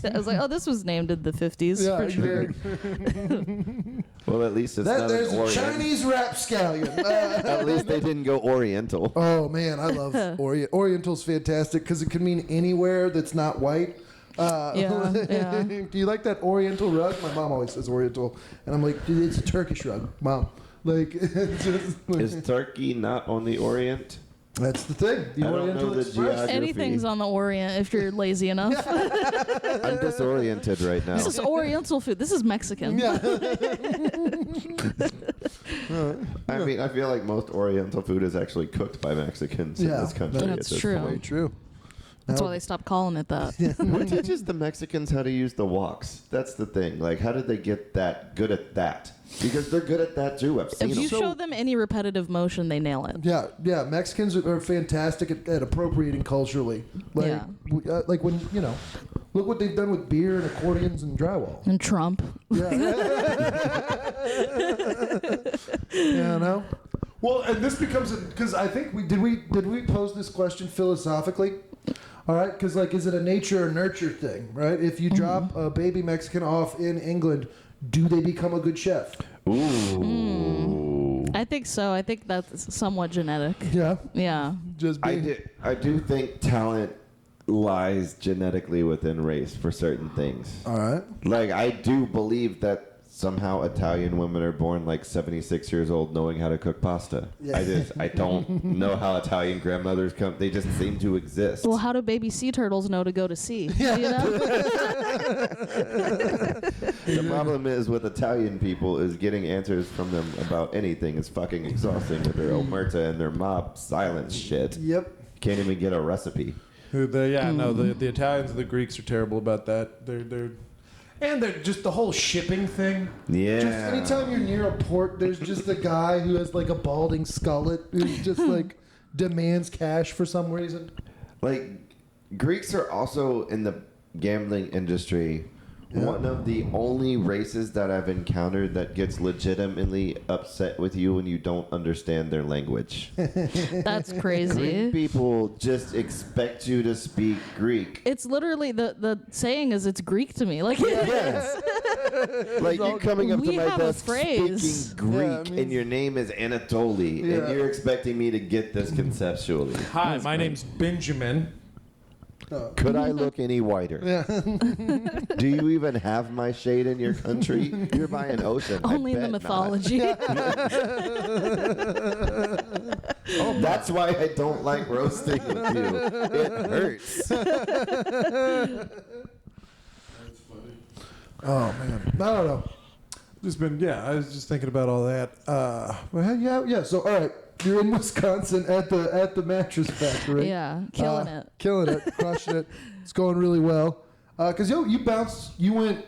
Speaker 3: I was like, oh, this was named in the 50s
Speaker 1: Yeah,
Speaker 3: for sure.
Speaker 1: exactly.
Speaker 2: Well, at least it's not
Speaker 1: There's
Speaker 2: an
Speaker 1: a
Speaker 2: Orient.
Speaker 1: Chinese rapscallion.
Speaker 2: At least they didn't go Oriental.
Speaker 1: Oh man, I love Oriental's fantastic because it can mean anywhere that's not white.
Speaker 3: Yeah.
Speaker 1: Do you like that Oriental rug? My mom always says Oriental, and I'm like, dude, it's a Turkish rug, Mom. Like, it's just,
Speaker 2: Is Turkey not on the Orient?
Speaker 1: that's the thing. The
Speaker 2: I don't
Speaker 1: Oriental
Speaker 2: know the
Speaker 1: Express.
Speaker 2: geography.
Speaker 3: Anything's on the Orient if you're lazy enough.
Speaker 2: I'm disoriented right now.
Speaker 3: This is Oriental food. This is Mexican.
Speaker 1: Yeah.
Speaker 2: I mean, I feel like most Oriental food is actually cooked by Mexicans in
Speaker 1: Yeah,
Speaker 2: this country.
Speaker 3: that's
Speaker 2: at this
Speaker 3: true.
Speaker 1: Very
Speaker 2: point.
Speaker 1: true.
Speaker 3: That's
Speaker 1: Now-
Speaker 3: why they stopped calling it that.
Speaker 2: Who teaches the Mexicans how to use the woks? That's the thing. Like, how did they get that good at that? Because they're good at that too. I've seen
Speaker 3: If you
Speaker 2: them.
Speaker 3: show them any repetitive motion, they nail it.
Speaker 1: Yeah. Mexicans are fantastic at appropriating culturally. Like,
Speaker 3: Yeah.
Speaker 1: like when look what they've done with beer and accordions and drywall.
Speaker 3: And Trump.
Speaker 1: Yeah. Yeah, no. Well, and this becomes because I think we did we pose this question philosophically? All right, because like, is it a nature or nurture thing? Right? If you drop a baby Mexican off in England, do they become a good chef?
Speaker 2: Ooh.
Speaker 3: I think so. I think that's somewhat genetic.
Speaker 1: Yeah.
Speaker 3: Yeah.
Speaker 1: Just being,
Speaker 2: I do think talent lies genetically within race for certain things.
Speaker 1: all right.
Speaker 2: Like, I do believe that somehow Italian women are born like 76 years old knowing how to cook pasta.
Speaker 1: Yeah.
Speaker 2: I don't know how Italian grandmothers come. They just seem to exist.
Speaker 3: Well, how do baby sea turtles know to go to sea?
Speaker 1: Yeah.
Speaker 3: You know?
Speaker 2: The problem is with Italian people is getting answers from them about anything is fucking exhausting with their omerta and their mob silence shit.
Speaker 1: Yep.
Speaker 2: Can't even get a recipe.
Speaker 4: The Italians and the Greeks are terrible about that. They're And just the whole shipping thing.
Speaker 2: Yeah.
Speaker 1: Just anytime you're near a port, there's just a guy who has like a balding skullet who's just like demands cash for some reason.
Speaker 2: Like, Greeks are also in the gambling industry one of the only races that I've encountered that gets legitimately upset with you when you don't understand their language.
Speaker 3: That's crazy.
Speaker 2: Greek people just expect you to speak Greek.
Speaker 3: It's literally the saying is it's Greek to me. Like
Speaker 2: Yes. Like you coming up to
Speaker 3: We
Speaker 2: my
Speaker 3: have a
Speaker 2: desk
Speaker 3: phrase.
Speaker 2: speaking Greek
Speaker 1: Yeah, it means-
Speaker 2: and your name is Anatoly and you're expecting me to get this conceptually.
Speaker 4: Hi, my name's Benjamin.
Speaker 2: Could I look any whiter? Do you even have my shade in your country? You're by an ocean.
Speaker 3: only in the mythology.
Speaker 2: That's why I don't like roasting with you. It hurts.
Speaker 1: Oh man, I don't know.
Speaker 4: I was just thinking about all that.
Speaker 1: Well, yeah. So all right, you're in Wisconsin at the mattress factory.
Speaker 3: Yeah, killing it.
Speaker 1: Killing it, crushing it. It's going really well. Cause you bounced. You went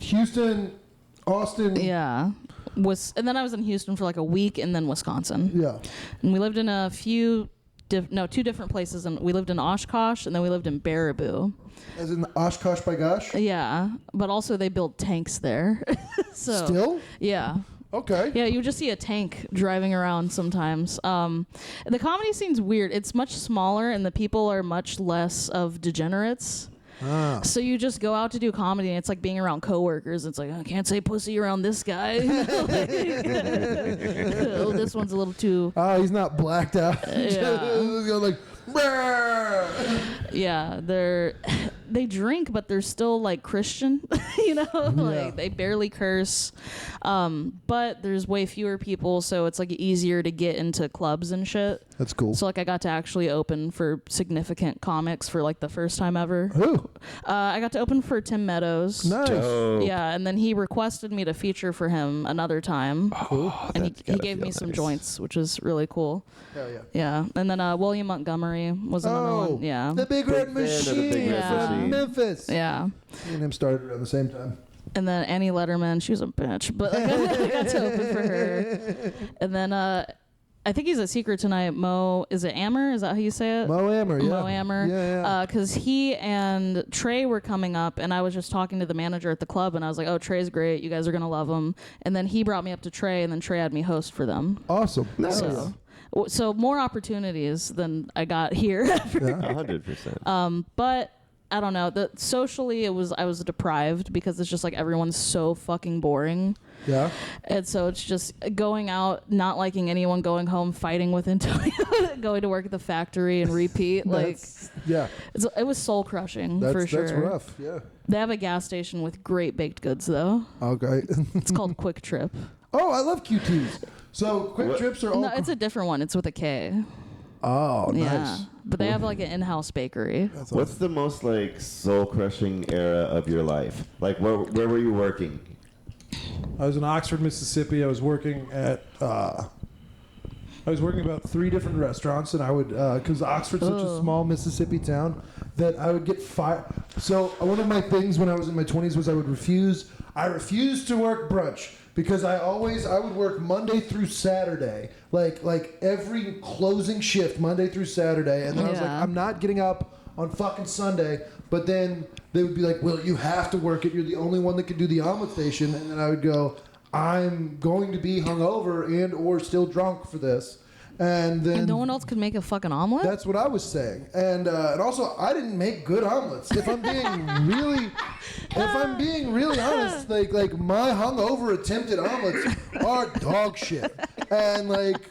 Speaker 1: Houston, Austin.
Speaker 3: Yeah. And then I was in Houston for like a week and then Wisconsin.
Speaker 1: Yeah.
Speaker 3: And we lived in a few, two different places. And we lived in Oshkosh and then we lived in Baraboo.
Speaker 1: As in Oshkosh by gosh.
Speaker 3: Yeah. But also they build tanks there. So
Speaker 1: Still.
Speaker 3: yeah.
Speaker 1: Okay.
Speaker 3: Yeah, you just see a tank driving around sometimes. The comedy scene's weird. It's much smaller and the people are much less of degenerates. So you just go out to do comedy and it's like being around coworkers. It's like, I can't say pussy around this guy. Oh, this one's a little too...
Speaker 1: He's not blacked out.
Speaker 3: Yeah.
Speaker 1: Like, brrr.
Speaker 3: Yeah, they drink, but they're still like Christian, like they barely curse. But there's way fewer people, so it's like easier to get into clubs and shit.
Speaker 1: That's cool.
Speaker 3: So like I got to actually open for significant comics for like the first time ever.
Speaker 1: Who?
Speaker 3: I got to open for Tim Meadows.
Speaker 1: Nice.
Speaker 2: Dope.
Speaker 3: Yeah, and then he requested me to feature for him another time. And he gave me some joints, which is really cool.
Speaker 1: Hell yeah.
Speaker 3: Yeah, and then William Montgomery was another one. Yeah.
Speaker 1: The Big Red
Speaker 2: Big fan of the
Speaker 1: Machine
Speaker 2: Big
Speaker 3: Red
Speaker 1: from
Speaker 3: Machine.
Speaker 1: Memphis.
Speaker 3: Yeah.
Speaker 1: Me and him started around the same time.
Speaker 3: And then Annie Letterman, she was a bitch, but like, I got to open for her. And then I think he's a secret tonight. Mo, is it Ammer? Is that how you say it?
Speaker 1: Mo Ammer, yeah.
Speaker 3: Mo Ammer.
Speaker 1: Yeah.
Speaker 3: Because he and Trey were coming up, and I was just talking to the manager at the club, and I was like, oh, Trey's great. You guys are going to love him. And then he brought me up to Trey, and then Trey had me host for them.
Speaker 1: Awesome.
Speaker 2: Nice.
Speaker 3: So more opportunities than I got here.
Speaker 2: 100%.
Speaker 3: But I don't know. Socially, I was deprived because it's just like everyone's so fucking boring.
Speaker 1: Yeah.
Speaker 3: And so it's just going out, not liking anyone, going home, fighting with Antonio, going to work at the factory and repeat.
Speaker 1: Yeah.
Speaker 3: It was soul crushing for sure.
Speaker 1: That's rough. Yeah.
Speaker 3: They have a gas station with great baked goods though.
Speaker 1: Okay.
Speaker 3: It's called Quick Trip.
Speaker 1: Oh, I love QTs. So quick trips are all.
Speaker 3: No, it's a different one. It's with a K.
Speaker 1: Oh, nice.
Speaker 3: Yeah. But they have like an in-house bakery.
Speaker 1: That's
Speaker 2: What's the most like soul-crushing era of your life? Like where were you working?
Speaker 4: I was in Oxford, Mississippi. I was working at about 3 different restaurants, and I would, because Oxford's such a small Mississippi town, that I would get fired. So one of my things when I was in my 20s was I refused to work brunch because I would work Monday through Saturday, like every closing shift Monday through Saturday, and then I was like,
Speaker 3: Yeah.
Speaker 4: I'm not getting up on fucking Sunday. But then they would be like, well, you have to work it. You're the only one that can do the omelet station. And then I would go, I'm going to be hungover and or still drunk for this. And then
Speaker 3: And no one else could make a fucking omelet?
Speaker 4: that's what I was saying. And also, I didn't make good omelets. If I'm being really honest, like my hungover attempted omelets are dog shit. And like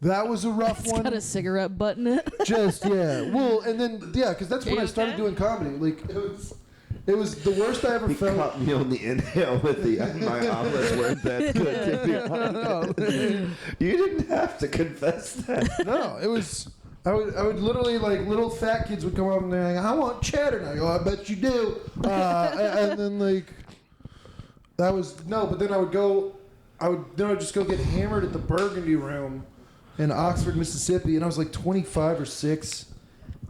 Speaker 4: that was a rough
Speaker 3: It's
Speaker 4: one.
Speaker 3: got a cigarette butt in it.
Speaker 4: Just well, and then because that's when
Speaker 3: You
Speaker 4: I started
Speaker 3: okay?
Speaker 4: doing comedy. Like it was the worst I ever
Speaker 2: He
Speaker 4: felt.
Speaker 2: caught me on the inhale with the my omelets weren't that good. To be honest. You didn't have to confess that.
Speaker 4: No, it was. I would literally like little fat kids would come up and they're like, I want cheddar, and I go, I bet you do. And then like that was no, but then I would just go get hammered at the Burgundy Room in Oxford, Mississippi, and I was like 25 or 6.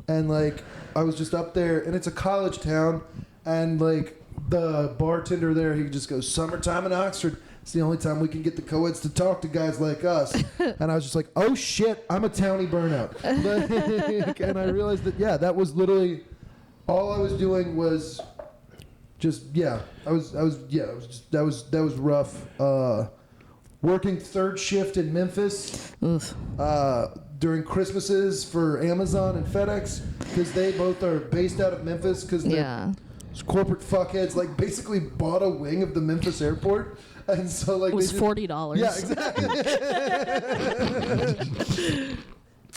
Speaker 1: and like I was just up there, and it's a college town, and like the bartender there, he just goes, "Summertime in Oxford. It's the only time we can get the co-eds to talk to guys like us." And I was just like, "Oh shit, I'm a townie burnout." And I realized that that was literally all I was doing was just that was rough. Working third shift in Memphis during Christmases for Amazon and FedEx, because they both are based out of Memphis, because corporate fuckheads like basically bought a wing of the Memphis airport. And so like
Speaker 3: it was $40.
Speaker 1: Yeah, exactly.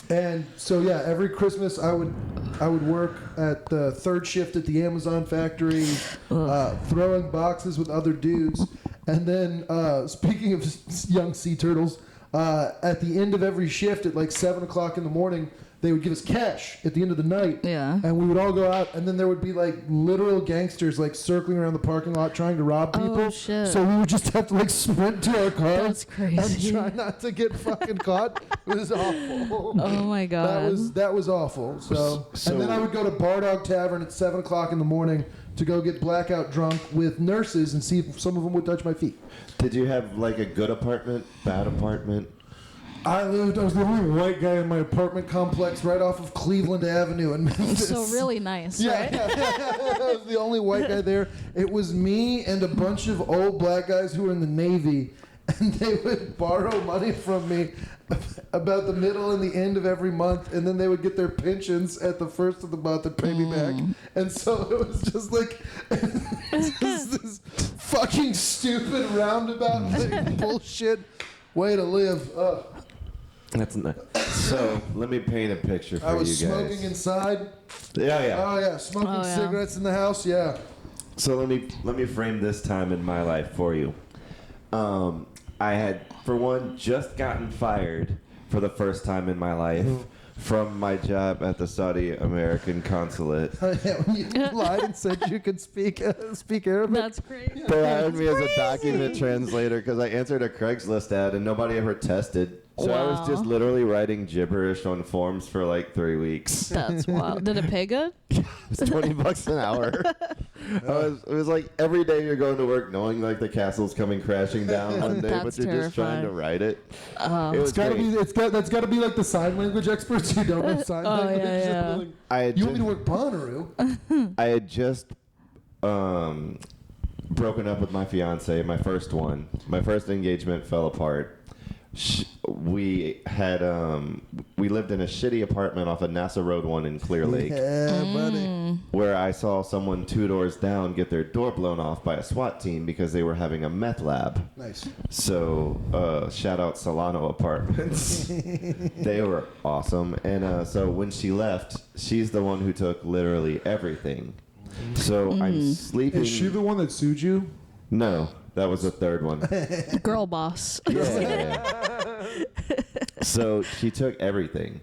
Speaker 1: And so every Christmas I would work at the third shift at the Amazon factory, throwing boxes with other dudes. And then speaking of young sea turtles, at the end of every shift at like 7 o'clock in the morning, they would give us cash at the end of the night.
Speaker 3: Yeah.
Speaker 1: And we would all go out, and then there would be like literal gangsters like circling around the parking lot trying to rob people.
Speaker 3: Oh, shit.
Speaker 1: So we would just have to like sprint to our car.
Speaker 3: That's crazy.
Speaker 1: And try not to get fucking caught. It was awful.
Speaker 3: Oh my god.
Speaker 1: That was awful. So and then I would go to Bar Dog Tavern at 7 o'clock in the morning to go get blackout drunk with nurses and see if some of them would touch my feet.
Speaker 2: Did you have like a good apartment, bad apartment?
Speaker 1: I was the only white guy in my apartment complex right off of Cleveland Avenue in Memphis.
Speaker 3: So really nice, right?
Speaker 1: I was the only white guy there. It was me and a bunch of old black guys who were in the Navy, and they would borrow money from me about the middle and the end of every month, and then they would get their pensions at the first of the month and pay me back. And so it was just like this fucking stupid roundabout like, bullshit way to live.
Speaker 2: That's not. So let me paint a picture for you guys.
Speaker 1: I was smoking inside.
Speaker 2: Yeah.
Speaker 1: Oh yeah, smoking cigarettes in the house. Yeah.
Speaker 2: So let me frame this time in my life for you. I had, for one, just gotten fired for the first time in my life from my job at the Saudi American consulate.
Speaker 1: When you lied and said you could speak Arabic.
Speaker 3: That's great.
Speaker 2: They hired me as a document translator because I answered a Craigslist ad and nobody ever tested. So I was just literally writing gibberish on forms for like 3 weeks.
Speaker 3: That's wild. Did it pay good?
Speaker 2: It was $20 an hour. It was like every day you're going to work knowing like the castle's coming crashing down one day, but you're just trying to write it.
Speaker 1: That's got to be like the sign language experts who don't know sign language.
Speaker 3: Yeah.
Speaker 1: Like, you want me to work Bonnaroo?
Speaker 2: I had just broken up with my fiance, my first one. My first engagement fell apart. We had we lived in a shitty apartment off of NASA Road 1 in Clear Lake.
Speaker 1: Yeah, buddy.
Speaker 2: Where I saw someone 2 doors down get their door blown off by a SWAT team because they were having a meth lab.
Speaker 1: Nice.
Speaker 2: So shout out Solano Apartments. They were awesome. And so when she left, she's the one who took literally everything. So I'm sleeping.
Speaker 4: Is she the one that sued you?
Speaker 2: No. That was the third one.
Speaker 3: Girl boss.
Speaker 2: Yeah. So she took everything.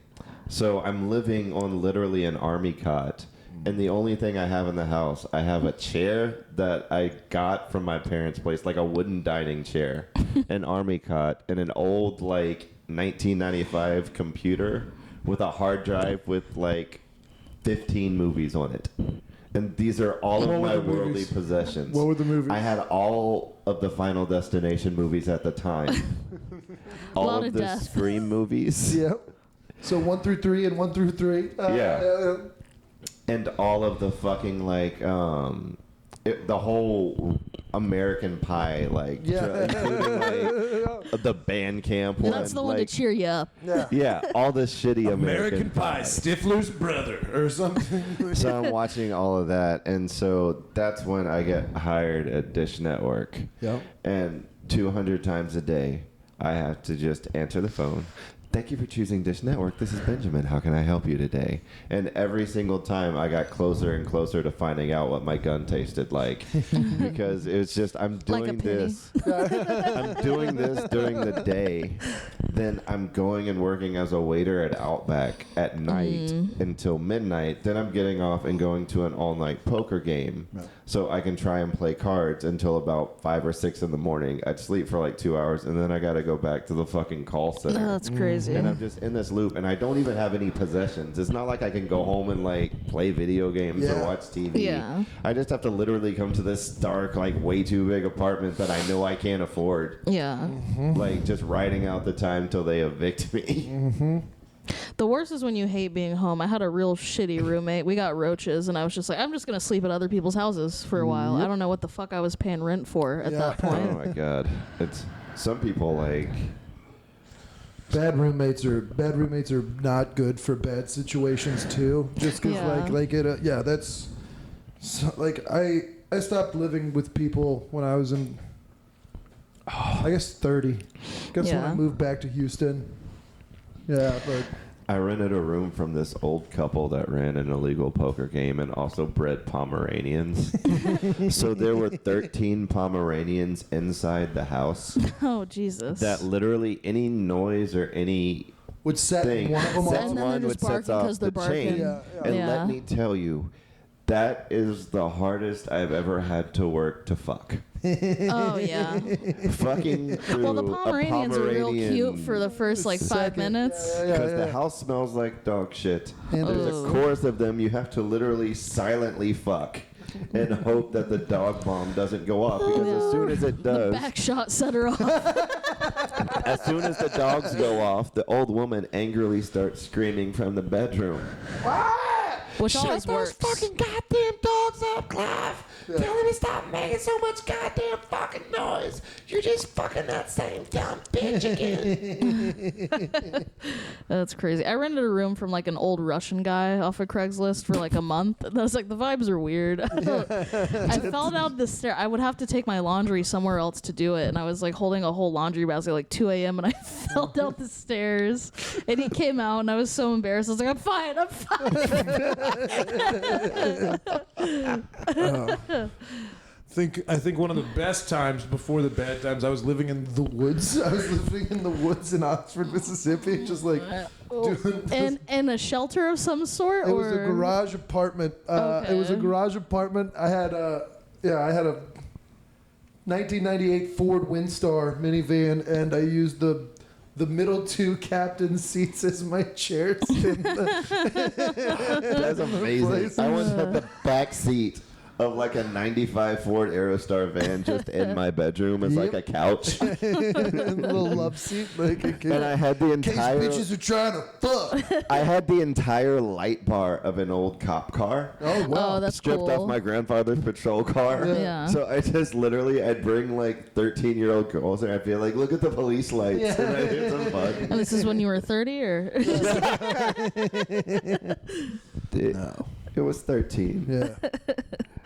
Speaker 2: So I'm living on literally an army cot. And the only thing I have in the house, I have a chair that I got from my parents' place, like a wooden dining chair, an army cot, and an old, like, 1995 computer with a hard drive with, like, 15 movies on it. And these are all of my worldly possessions.
Speaker 1: What were the movies?
Speaker 2: I had all of the Final Destination movies at the time. All of the Scream movies.
Speaker 1: Yep. So 1 through 3 and 1 through 3.
Speaker 2: Yeah. And all of the fucking, like, the whole American Pie, like, including, like, the band camp one.
Speaker 3: That's the one to cheer you up.
Speaker 2: Yeah, all this shitty American
Speaker 4: Pie, Stifler's brother, or something.
Speaker 2: So I'm watching all of that, and so that's when I get hired at Dish Network.
Speaker 1: Yep.
Speaker 2: And 200 times a day, I have to just answer the phone. Thank you for choosing Dish Network. This is Benjamin. How can I help you today? And every single time I got closer and closer to finding out what my gun tasted like. Because it was just, I'm doing this. I'm doing this during the day. Then I'm going and working as a waiter at Outback at night until midnight. Then I'm getting off and going to an all-night poker game. So I can try and play cards until about 5 or 6 in the morning. I'd sleep for like 2 hours, and then I got to go back to the fucking call center.
Speaker 3: Oh, that's crazy. crazy.
Speaker 2: And I'm just in this loop, and I don't even have any possessions. It's not like I can go home and like play video games or watch TV.
Speaker 3: Yeah.
Speaker 2: I just have to literally come to this dark, like way too big apartment that I know I can't afford.
Speaker 3: Yeah.
Speaker 2: Like just riding out the time till they evict me.
Speaker 3: The worst is when you hate being home. I had a real shitty roommate. We got roaches, and I was just like, I'm just going to sleep at other people's houses for a while. I don't know what the fuck I was paying rent for at that
Speaker 2: Oh
Speaker 3: point.
Speaker 2: my god, it's some people like.
Speaker 1: Bad roommates are not good for bad situations too. Just because that's so, like I stopped living with people when I was in I guess 30. Guess when I moved back to Houston. Yeah, but
Speaker 2: I rented a room from this old couple that ran an illegal poker game and also bred Pomeranians. So there were 13 Pomeranians inside the house.
Speaker 3: Oh, Jesus.
Speaker 2: That literally any noise or any
Speaker 1: would set
Speaker 2: thing
Speaker 1: one of them
Speaker 2: sets
Speaker 1: off.
Speaker 3: And then
Speaker 2: one
Speaker 3: they're
Speaker 2: would
Speaker 3: just
Speaker 2: sets
Speaker 3: barking
Speaker 2: off
Speaker 3: 'cause
Speaker 2: the
Speaker 3: they're
Speaker 2: chain.
Speaker 3: barking.
Speaker 1: Yeah, yeah.
Speaker 2: And
Speaker 3: Yeah.
Speaker 2: let me tell you, that is the hardest I've ever had to work to fuck.
Speaker 3: Oh, yeah.
Speaker 2: Fucking through
Speaker 3: Well, the Pomeranians are real
Speaker 2: Pomeranian
Speaker 3: cute for the first, like, 5
Speaker 1: second.
Speaker 3: minutes.
Speaker 2: Because the house smells like dog shit.
Speaker 1: And
Speaker 2: There's
Speaker 3: Ugh.
Speaker 2: a chorus of them. You have to literally silently fuck and hope that the dog bomb doesn't go off. Because as soon as it
Speaker 3: The
Speaker 2: does,
Speaker 3: back shot set her off.
Speaker 2: as soon as the dogs go off, the old woman angrily starts screaming from the bedroom.
Speaker 3: Which always works.
Speaker 2: goddamn dogs up, Clive. Tell them to stop making so much goddamn fucking noise. You're just fucking that same dumb bitch again.
Speaker 3: That's crazy. I rented a room from like an old Russian guy off of Craigslist for like a month. And I was like, the vibes are weird. I fell down the stair. I would have to take my laundry somewhere else to do it. And I was like holding a whole laundry basket at like 2 a.m. and I fell down the stairs. And he came out and I was so embarrassed. I was like, I'm fine.
Speaker 4: I think one of the best times before the bad times, I was living in
Speaker 1: the woods. I was living in the woods in Oxford, Mississippi, just like doing
Speaker 3: in a shelter of some sort?
Speaker 1: It
Speaker 3: or?
Speaker 1: was a garage apartment. It was a
Speaker 3: Okay.
Speaker 1: garage apartment. I had a 1998 Ford Windstar minivan, and I used the middle two captain seats as my chairs.
Speaker 2: That's amazing. I once had the back seat of like a 95 Ford Aerostar van just in my bedroom as like a couch.
Speaker 1: A little love seat, like a kid.
Speaker 2: And I had the
Speaker 1: In case
Speaker 2: entire
Speaker 1: bitches are trying to fuck.
Speaker 2: I had the entire light bar of an old cop car.
Speaker 1: Oh wow!
Speaker 3: Oh, that's
Speaker 2: stripped
Speaker 3: cool.
Speaker 2: off my grandfather's patrol car.
Speaker 3: Yeah.
Speaker 2: So I just literally, I'd bring like 13-year-old girls and I'd be like, look at the police lights.
Speaker 1: Yeah.
Speaker 2: And I'd hit some fun.
Speaker 3: And this is when you were 30 or?
Speaker 2: It was 13.
Speaker 1: Yeah.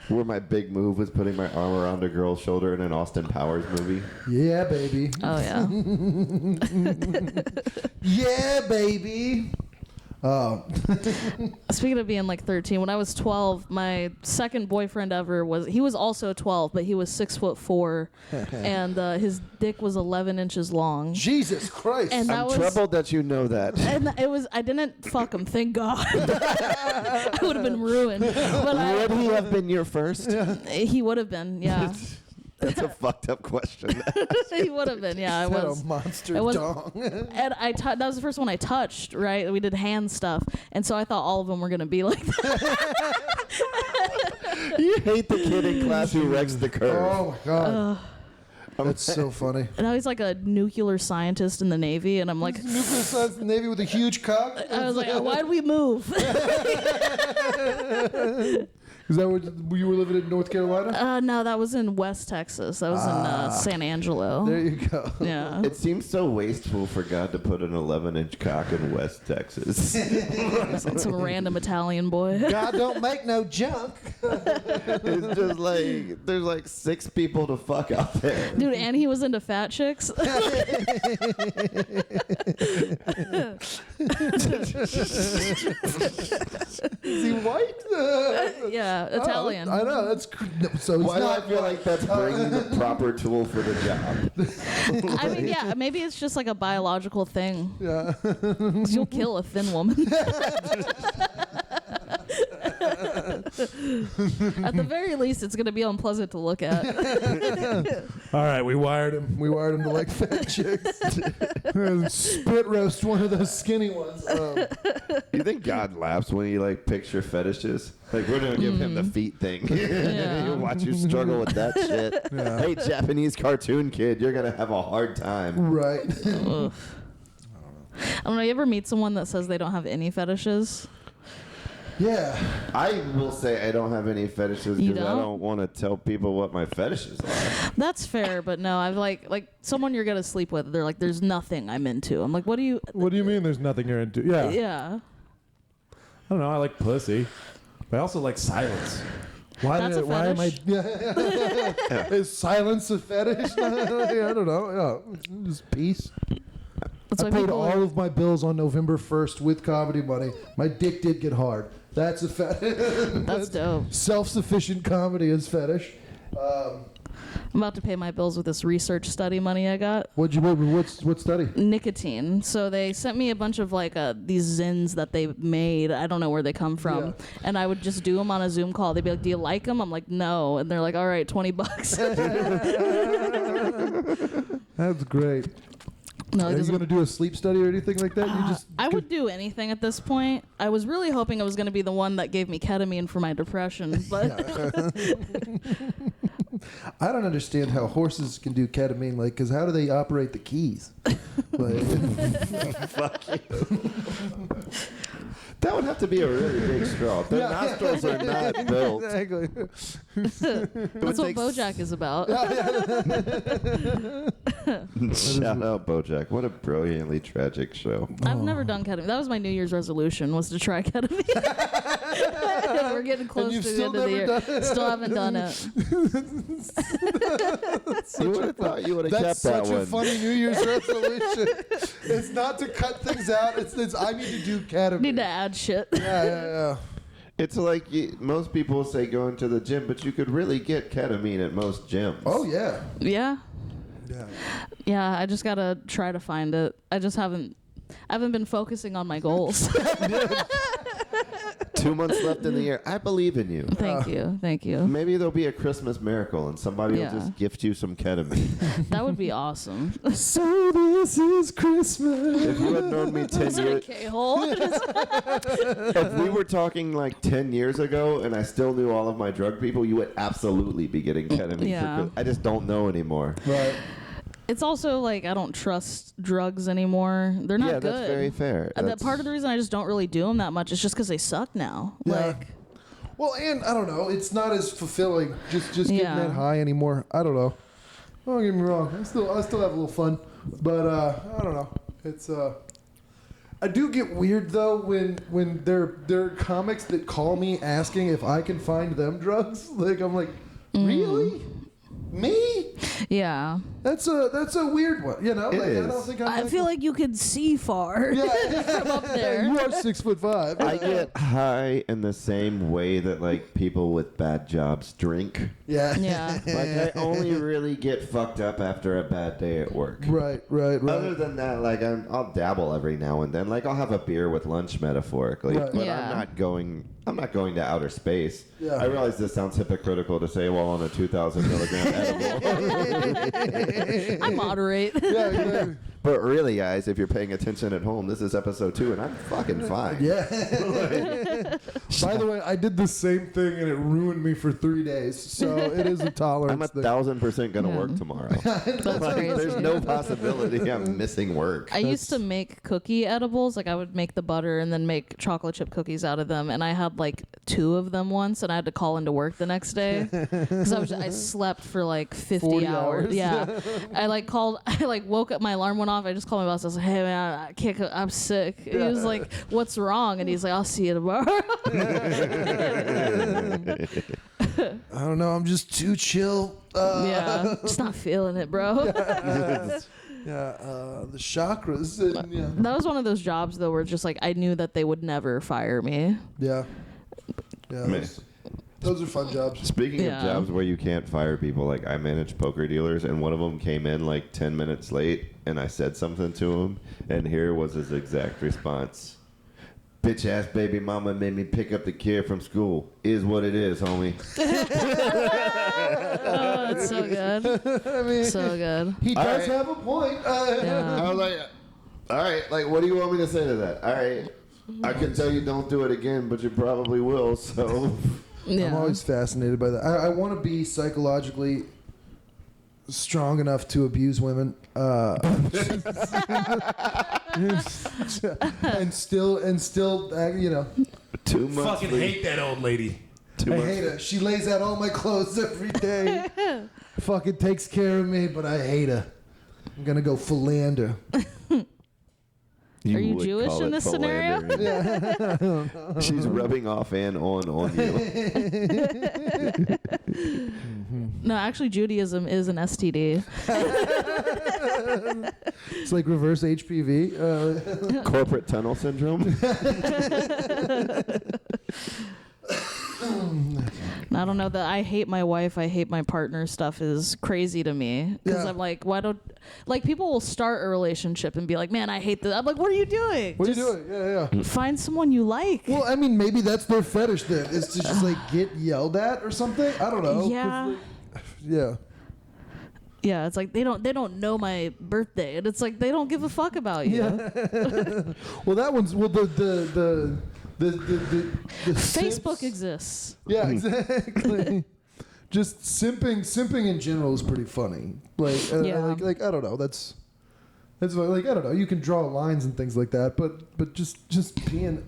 Speaker 2: Where my big move was putting my arm around a girl's shoulder in an Austin Powers movie.
Speaker 1: Yeah, baby.
Speaker 3: Oh, yeah.
Speaker 1: Yeah, baby. Oh.
Speaker 3: Speaking of being like 13, when I was 12, my second boyfriend ever he was also 12, but he was 6'4", and his dick was 11 inches long.
Speaker 1: Jesus Christ.
Speaker 3: And that
Speaker 2: I'm
Speaker 3: was,
Speaker 2: troubled that you know that.
Speaker 3: and I didn't fuck him, thank God. I would have been ruined. But
Speaker 2: Would he have been your first?
Speaker 3: he would have been, yeah.
Speaker 2: That's a fucked up question.
Speaker 3: He would have been, yeah. I
Speaker 1: Had
Speaker 3: was.
Speaker 1: a monster
Speaker 3: I was-
Speaker 1: dong.
Speaker 3: And that was the first one I touched, right? We did hand stuff. And so I thought all of them were going to be like that.
Speaker 2: You hate the kid in class who wrecks the curve.
Speaker 1: Oh my God. That's so funny.
Speaker 3: And now he's like a nuclear scientist in the Navy. And I'm like,
Speaker 1: Nuclear science in the Navy with a huge cock.
Speaker 3: I was like, why'd we move?
Speaker 1: Is that what you were living in North Carolina?
Speaker 3: No, that was in West Texas. That was in San Angelo.
Speaker 1: There you go.
Speaker 3: Yeah.
Speaker 2: It seems so wasteful for God to put an 11-inch cock in West Texas.
Speaker 3: Some random Italian boy.
Speaker 1: God don't make no junk.
Speaker 2: It's just like there's like 6 people to fuck out there.
Speaker 3: Dude, and he was into fat chicks.
Speaker 1: Is he white?
Speaker 3: Yeah, Italian.
Speaker 1: I know. That's so. It's
Speaker 2: Why do I
Speaker 1: not
Speaker 2: feel like that's bringing the proper tool for the job?
Speaker 3: I mean, yeah, maybe it's just like a biological thing.
Speaker 1: Yeah.
Speaker 3: 'Cause you'll kill a thin woman. At the very least, it's gonna be unpleasant to look at.
Speaker 1: All right, we wired him. We wired him to like fat chicks. Spit roast one of those skinny ones.
Speaker 2: You think God laughs when you like picture fetishes? Like we're gonna give him the feet thing. You'll watch you struggle with that shit.
Speaker 1: Yeah.
Speaker 2: Hey, Japanese cartoon kid, you're gonna have a hard time.
Speaker 1: Right.
Speaker 3: Ugh. I don't know. You ever meet someone that says they don't have any fetishes?
Speaker 1: Yeah.
Speaker 2: I will say I don't have any fetishes
Speaker 3: You
Speaker 2: because I
Speaker 3: don't?
Speaker 2: don't want to tell people what my fetishes are.
Speaker 3: That's fair, but no, I've like someone you're gonna sleep with. They're like, "There's nothing I'm into." I'm like, "What do you?"
Speaker 4: What do you mean? There's nothing you're into? Yeah.
Speaker 3: Yeah.
Speaker 4: I don't know. I like pussy, but I also like silence.
Speaker 3: That's a
Speaker 1: why am I?
Speaker 3: fetish.
Speaker 1: Is silence a fetish? I don't know. Yeah, just peace.
Speaker 3: That's
Speaker 1: I
Speaker 3: why
Speaker 1: paid
Speaker 3: people
Speaker 1: all
Speaker 3: are-
Speaker 1: of my bills on November 1st with comedy money. My dick did get hard. That's a fetish.
Speaker 3: That's dope.
Speaker 1: Self-sufficient comedy is fetish.
Speaker 3: I'm about to pay my bills with this research study money I got.
Speaker 1: What study?
Speaker 3: Nicotine. So they sent me a bunch of like these Zins that they made. I don't know where they come from.
Speaker 1: Yeah.
Speaker 3: And I would just do them on a Zoom call. They'd be like, "Do you like them?" I'm like, "No." And they're like, "All right, $20."
Speaker 1: That's great.
Speaker 3: No,
Speaker 1: Are you going to do a sleep study or anything like that? You just
Speaker 3: I would do anything at this point. I was really hoping I was going to be the one that gave me ketamine for my depression, but
Speaker 1: I don't understand how horses can do ketamine. Like, because how do they operate the keys? Like,
Speaker 2: Fuck you. That would have to be a really big straw. Their nostrils are not built.
Speaker 1: exactly.
Speaker 3: that's what BoJack is about.
Speaker 2: Shout out BoJack. What a brilliantly tragic show.
Speaker 3: I've never done ketamine. That was my New Year's resolution, was to try ketamine. We're getting close
Speaker 1: you've
Speaker 3: to the
Speaker 1: still
Speaker 3: end of the year.
Speaker 1: never done it?
Speaker 3: Still haven't done it.
Speaker 2: You would have thought you would have
Speaker 1: That's
Speaker 2: kept that
Speaker 1: such a
Speaker 2: one.
Speaker 1: funny New Year's resolution. It's not to cut things out. It's I need to do ketamine.
Speaker 3: Need to add shit.
Speaker 1: Yeah.
Speaker 2: It's like most people say going to the gym, but you could really get ketamine at most gyms.
Speaker 1: Oh yeah.
Speaker 3: Yeah.
Speaker 1: Yeah.
Speaker 3: Yeah, I just gotta try to find it. I haven't been focusing on my goals.
Speaker 2: 2 months left in the year. I believe in you.
Speaker 3: Thank you.
Speaker 2: Maybe there'll be a Christmas miracle and somebody
Speaker 3: Yeah.
Speaker 2: will just gift you some ketamine.
Speaker 3: That would be awesome.
Speaker 1: So this is Christmas.
Speaker 2: If you had known me 10
Speaker 3: Is it a
Speaker 2: years,
Speaker 3: K-hole?
Speaker 2: if we were talking like 10 years ago and I still knew all of my drug people, you would absolutely be getting ketamine.
Speaker 3: Yeah.
Speaker 2: I just don't know anymore.
Speaker 1: Right.
Speaker 3: It's also like I don't trust drugs anymore. They're not
Speaker 2: Yeah,
Speaker 3: good.
Speaker 2: that's very fair.
Speaker 3: And that
Speaker 2: That's-
Speaker 3: part of the reason I just don't really do them that much is just because they suck now.
Speaker 1: Yeah.
Speaker 3: Like,
Speaker 1: Well, and I don't know. It's not as fulfilling just getting
Speaker 3: Yeah.
Speaker 1: that high anymore. I don't know. Don't get me wrong. I still have a little fun, but I don't know. It's I do get weird though when there are comics that call me asking if I can find them drugs. Like I'm like, really? Me?
Speaker 3: yeah.
Speaker 1: That's a weird one. You know,
Speaker 2: It
Speaker 1: like, I
Speaker 2: is.
Speaker 1: don't think I'm
Speaker 3: I
Speaker 1: like,
Speaker 3: feel like you could see far from up there.
Speaker 1: you are 6'5".
Speaker 2: I get high in the same way that like people with bad jobs drink.
Speaker 1: Yeah.
Speaker 3: Yeah.
Speaker 2: Like I only really get fucked up after a bad day at work.
Speaker 1: Right.
Speaker 2: Other than that, like I'll dabble every now and then. Like I'll have a beer with lunch, metaphorically,
Speaker 1: Right.
Speaker 2: but
Speaker 3: Yeah.
Speaker 2: I'm not going to outer space.
Speaker 1: Yeah.
Speaker 2: I realize this sounds hypocritical to say while on a 2,000 milligram edible.
Speaker 3: I moderate.
Speaker 1: Yeah. Exactly.
Speaker 2: But really, guys, if you're paying attention at home, this is episode 2, and I'm fucking fine.
Speaker 1: Yeah. By the way, I did the same thing and it ruined me for 3 days. So it is a tolerance
Speaker 2: I'm
Speaker 1: thing.
Speaker 2: 1,000% gonna
Speaker 3: Yeah.
Speaker 2: work tomorrow.
Speaker 3: That's
Speaker 2: Like,
Speaker 3: crazy.
Speaker 2: there's no possibility I'm missing work.
Speaker 3: I used to make cookie edibles. Like I would make the butter and then make chocolate chip cookies out of them. And I had like 2 of them once, and I had to call into work the next day because I slept for like 50
Speaker 1: 40
Speaker 3: hours.
Speaker 1: hours.
Speaker 3: Yeah, I woke up. My alarm went off. I just called my boss. I was like, "Hey man, I can't. I'm sick." He was like, "What's wrong?" And he's like, "I'll see you tomorrow."
Speaker 1: I don't know. I'm just too chill.
Speaker 3: Yeah, just not feeling it, bro.
Speaker 1: The chakras. And, yeah.
Speaker 3: That was one of those jobs though, where just like I knew that they would never fire me.
Speaker 1: Yeah.
Speaker 2: Man.
Speaker 1: Those are fun jobs.
Speaker 2: Speaking
Speaker 3: Yeah.
Speaker 2: of jobs where you can't fire people, like I manage poker dealers, and one of them came in like 10 minutes late, and I said something to him, and here was his exact response. bitch ass baby mama made me pick up the kid from school. Is what it is, homie.
Speaker 3: Oh, it's so good.
Speaker 1: I mean,
Speaker 3: So good.
Speaker 1: he does
Speaker 2: right.
Speaker 1: have a point.
Speaker 3: Yeah.
Speaker 2: I was like, all right, like, what do you want me to say to that? All right, I can tell you don't do it again, but you probably will, so.
Speaker 3: Yeah.
Speaker 1: I'm always fascinated by that. I want to be psychologically strong enough to abuse women, and still, you know.
Speaker 2: Too much.
Speaker 4: Fucking hate that old lady.
Speaker 2: Too
Speaker 1: I
Speaker 2: much.
Speaker 1: hate her. She lays out all my clothes every day. Fucking takes care of me, but I hate her. I'm gonna go philander.
Speaker 3: Are you
Speaker 2: would
Speaker 3: Jewish
Speaker 2: call
Speaker 3: in
Speaker 2: it
Speaker 3: this scenario?
Speaker 2: philandering. She's rubbing off and on you.
Speaker 3: No, actually, Judaism is an STD.
Speaker 1: It's like reverse HPV.
Speaker 2: Corporate tunnel syndrome.
Speaker 3: I don't know, that I hate my wife, I hate my partner stuff is crazy to me. Because
Speaker 1: Yeah.
Speaker 3: I'm like, why don't, like, people will start a relationship and be like, man, I hate this. I'm like, what are you doing?
Speaker 1: What are you doing? Yeah.
Speaker 3: Find someone you like.
Speaker 1: Well, I mean, maybe that's their fetish then, is to just like get yelled at or something. I don't know. 'cause,
Speaker 3: Yeah.
Speaker 1: like, yeah.
Speaker 3: Yeah, it's like they don't know my birthday, and it's like they don't give a fuck about you.
Speaker 1: Well, that one's the
Speaker 3: Facebook
Speaker 1: simps-
Speaker 3: exists.
Speaker 1: Yeah, exactly. Just simping in general is pretty funny. Like,
Speaker 3: Yeah.
Speaker 1: like I don't know. That's like I don't know. You can draw lines and things like that, but just being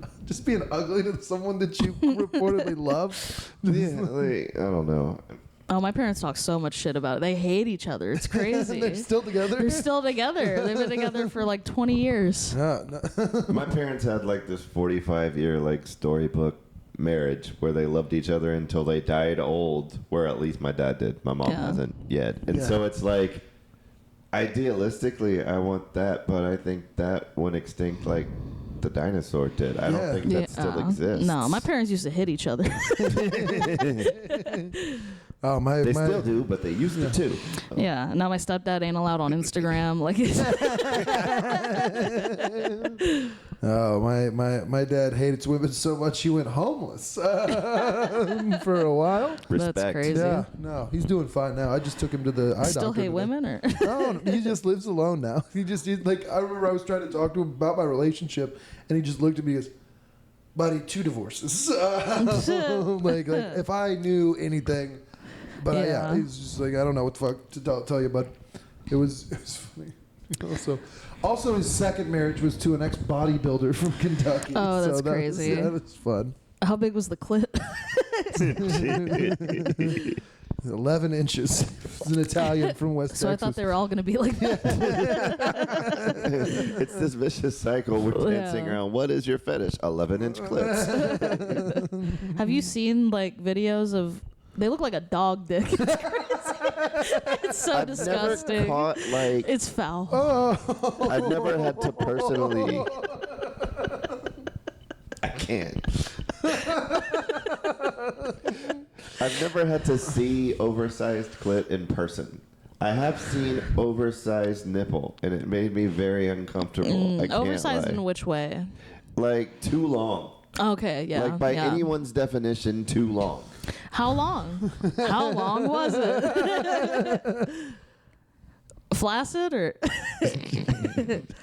Speaker 1: ugly to someone that you reportedly love.
Speaker 2: Yeah, like, I don't know.
Speaker 3: Oh, my parents talk so much shit about it. They hate each other. It's crazy.
Speaker 1: They're still together.
Speaker 3: They're still together. They've been together for like 20 years.
Speaker 1: Yeah, no.
Speaker 2: My parents had like this 45-year like storybook marriage where they loved each other until they died old, where at least my dad did. My mom
Speaker 3: Yeah.
Speaker 2: hasn't yet. And
Speaker 1: Yeah.
Speaker 2: so it's like, idealistically, I want that, but I think that went extinct like the dinosaur did. I
Speaker 1: Yeah.
Speaker 2: don't think that still exists.
Speaker 3: No, my parents used to hit each other.
Speaker 1: Oh my!
Speaker 2: They
Speaker 1: my,
Speaker 2: still do, but they used to too.
Speaker 3: Yeah. Now my stepdad ain't allowed on Instagram. Like,
Speaker 1: Oh, my dad hated women so much he went homeless for a while.
Speaker 2: Respect.
Speaker 3: That's crazy.
Speaker 1: Yeah, no, he's doing fine now. I just took him to the eye
Speaker 3: Still
Speaker 1: doctor
Speaker 3: hate
Speaker 1: today.
Speaker 3: women, or
Speaker 1: No, he just lives alone now. Like, I remember I was trying to talk to him about my relationship, and he just looked at me and goes, "Buddy, 2 divorces." like if I knew anything, but
Speaker 3: Yeah.
Speaker 1: he's just like, I don't know what the fuck to tell you, but it was funny. Also, his second marriage was to an ex-bodybuilder from Kentucky.
Speaker 3: Oh, that's
Speaker 1: so that
Speaker 3: crazy.
Speaker 1: That was fun.
Speaker 3: how big was the clit?
Speaker 1: 11 inches. He's an Italian from West
Speaker 3: So I
Speaker 1: Texas.
Speaker 3: thought they were all gonna be like that.
Speaker 2: It's this vicious cycle. We're dancing
Speaker 3: Yeah.
Speaker 2: around. What is your fetish? 11-inch clips.
Speaker 3: Have you seen like videos of? They look like a dog dick. It's crazy. It's so
Speaker 2: I've
Speaker 3: disgusting.
Speaker 2: never caught like.
Speaker 3: It's foul.
Speaker 1: Oh.
Speaker 2: I've never had to personally. I can't. I've never had to see oversized clit in person. I have seen oversized nipple, and it made me very uncomfortable. I can't
Speaker 3: Oversized
Speaker 2: lie.
Speaker 3: in which way?
Speaker 2: Like too long.
Speaker 3: Okay, yeah.
Speaker 2: Like by
Speaker 3: yeah.
Speaker 2: anyone's definition, too long.
Speaker 3: How long? How long was it? Flaccid or?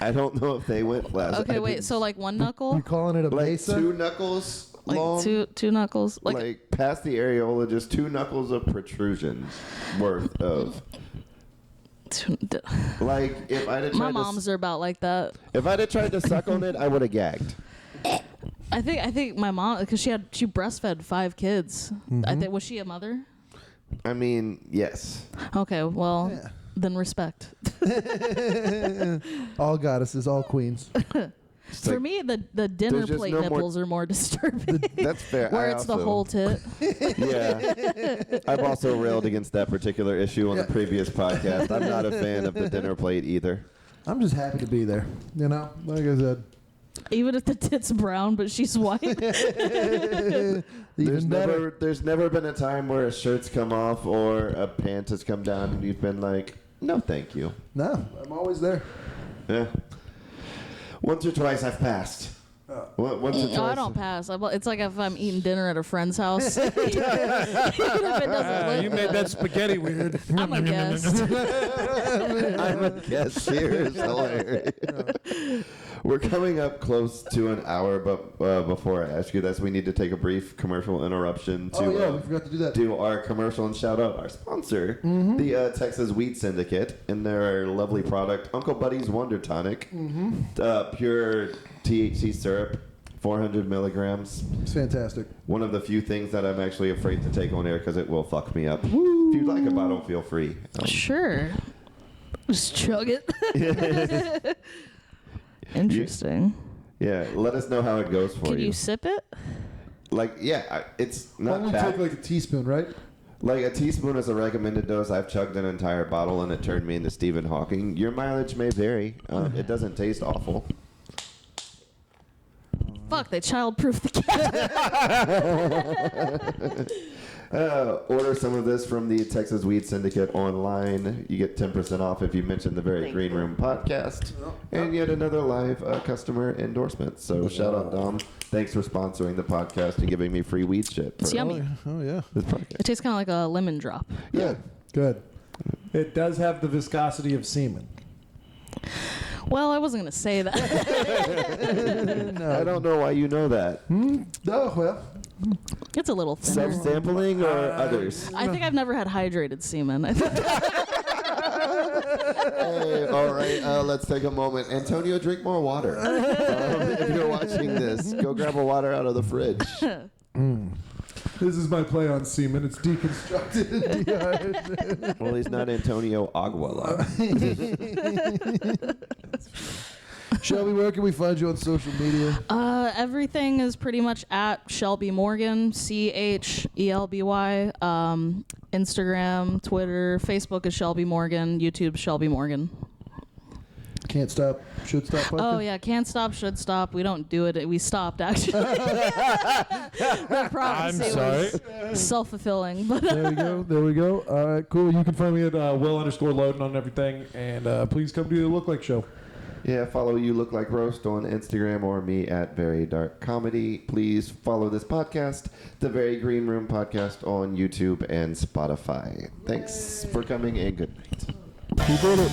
Speaker 2: I don't know if they went flaccid.
Speaker 3: Okay,
Speaker 2: I
Speaker 3: wait.
Speaker 2: didn't-
Speaker 3: So like one
Speaker 1: You
Speaker 3: knuckle,
Speaker 1: calling it a
Speaker 2: like
Speaker 1: mesa?
Speaker 2: 2 knuckles long.
Speaker 3: like two knuckles,
Speaker 2: Like past the areola, just 2 knuckles of protrusions worth of. Like if I'd have
Speaker 3: My
Speaker 2: tried
Speaker 3: moms are about like that.
Speaker 2: if I'd have tried to suck on it, I would have gagged.
Speaker 3: I think my mom, because she breastfed 5 kids. I think, was she a mother?
Speaker 2: I mean, yes.
Speaker 3: Okay, well
Speaker 1: Yeah.
Speaker 3: then respect.
Speaker 1: All goddesses, all queens.
Speaker 3: For
Speaker 2: like-
Speaker 3: me, the dinner
Speaker 2: There's just
Speaker 3: plate
Speaker 2: no more-
Speaker 3: nipples are more disturbing.
Speaker 2: That's fair.
Speaker 3: Where
Speaker 2: I
Speaker 3: it's the
Speaker 2: also-
Speaker 3: whole tit.
Speaker 2: Yeah. I've also railed against that particular issue on the previous podcast. I'm not a fan of the dinner plate either.
Speaker 1: I'm just happy to be there. You know, like I said.
Speaker 3: Even if the tit's brown, but she's white.
Speaker 1: Even better.
Speaker 2: There's never been a time where a shirt's come off or a pant has come down and you've been like, no, thank you.
Speaker 1: No, I'm always there.
Speaker 2: Yeah. Once or twice I've passed. Once or
Speaker 3: No, I
Speaker 2: twice.
Speaker 3: don't pass. It's like if I'm eating dinner at a friend's house. Even if it doesn't look
Speaker 4: You made that spaghetti weird.
Speaker 3: I'm a guest.
Speaker 2: I'm a guest here. It's hilarious. We're coming up close to an hour, but before I ask you this, we need to take a brief commercial interruption to
Speaker 1: we forgot to do that.
Speaker 2: do our commercial and shout out our sponsor, the Texas Wheat Syndicate, and their lovely product, Uncle Buddy's Wonder Tonic, pure THC syrup, 400 milligrams.
Speaker 1: It's fantastic.
Speaker 2: One of the few things that I'm actually afraid to take on air because it will fuck me up. If you'd like a bottle, feel free.
Speaker 3: Sure. Just chug it. Interesting.
Speaker 2: Yeah, let us know how it goes for
Speaker 3: Can
Speaker 2: you.
Speaker 3: you sip it?
Speaker 2: It's not
Speaker 1: Only
Speaker 2: bad.
Speaker 1: take like a teaspoon, right?
Speaker 2: Like a teaspoon is a recommended dose. I've chugged an entire bottle and it turned me into Stephen Hawking. Your mileage may vary. It doesn't taste awful.
Speaker 3: Fuck, they childproof the cat.
Speaker 2: Order some of this from the Texas Weed Syndicate online. You get 10% off if you mention the Very Green Room podcast. And yet another live customer endorsement. So shout out, Dom. Thanks for sponsoring the podcast and giving me free weed shit.
Speaker 3: It's yummy.
Speaker 1: Oh yeah.
Speaker 2: This podcast.
Speaker 3: It tastes kind of like a lemon drop.
Speaker 1: Yeah. Good.
Speaker 4: It does have the viscosity of semen.
Speaker 3: Well, I wasn't going to say that.
Speaker 2: I don't know why you know that.
Speaker 1: Oh well.
Speaker 3: It's a little thinner.
Speaker 2: Self-sampling or others?
Speaker 3: I think I've never had hydrated semen.
Speaker 2: Hey, all right, let's take a moment. Antonio, drink more water. If you're watching this, go grab a water out of the fridge.
Speaker 1: This is my play on semen. It's deconstructed and dehydrated.
Speaker 2: Well, he's not Antonio Aguila.
Speaker 1: Shelby, where can we find you on social media?
Speaker 3: Everything is pretty much at Shelby Morgan, CHELBY. Instagram, Twitter, Facebook is Shelby Morgan, YouTube Shelby Morgan.
Speaker 1: Can't stop, should stop. Podcast?
Speaker 3: Oh yeah, can't stop, should stop. We don't do it. We stopped actually. The prophecy was self-fulfilling. But
Speaker 1: There we go. All right, cool.
Speaker 4: You can find me at Will_Loading on everything, and please come to the Look Like Show.
Speaker 2: Yeah, follow You Look Like Roast on Instagram or me at Very Dark Comedy. Please follow this podcast, the Very Green Room podcast on YouTube and Spotify. Thanks for coming and good night.
Speaker 1: Who did it?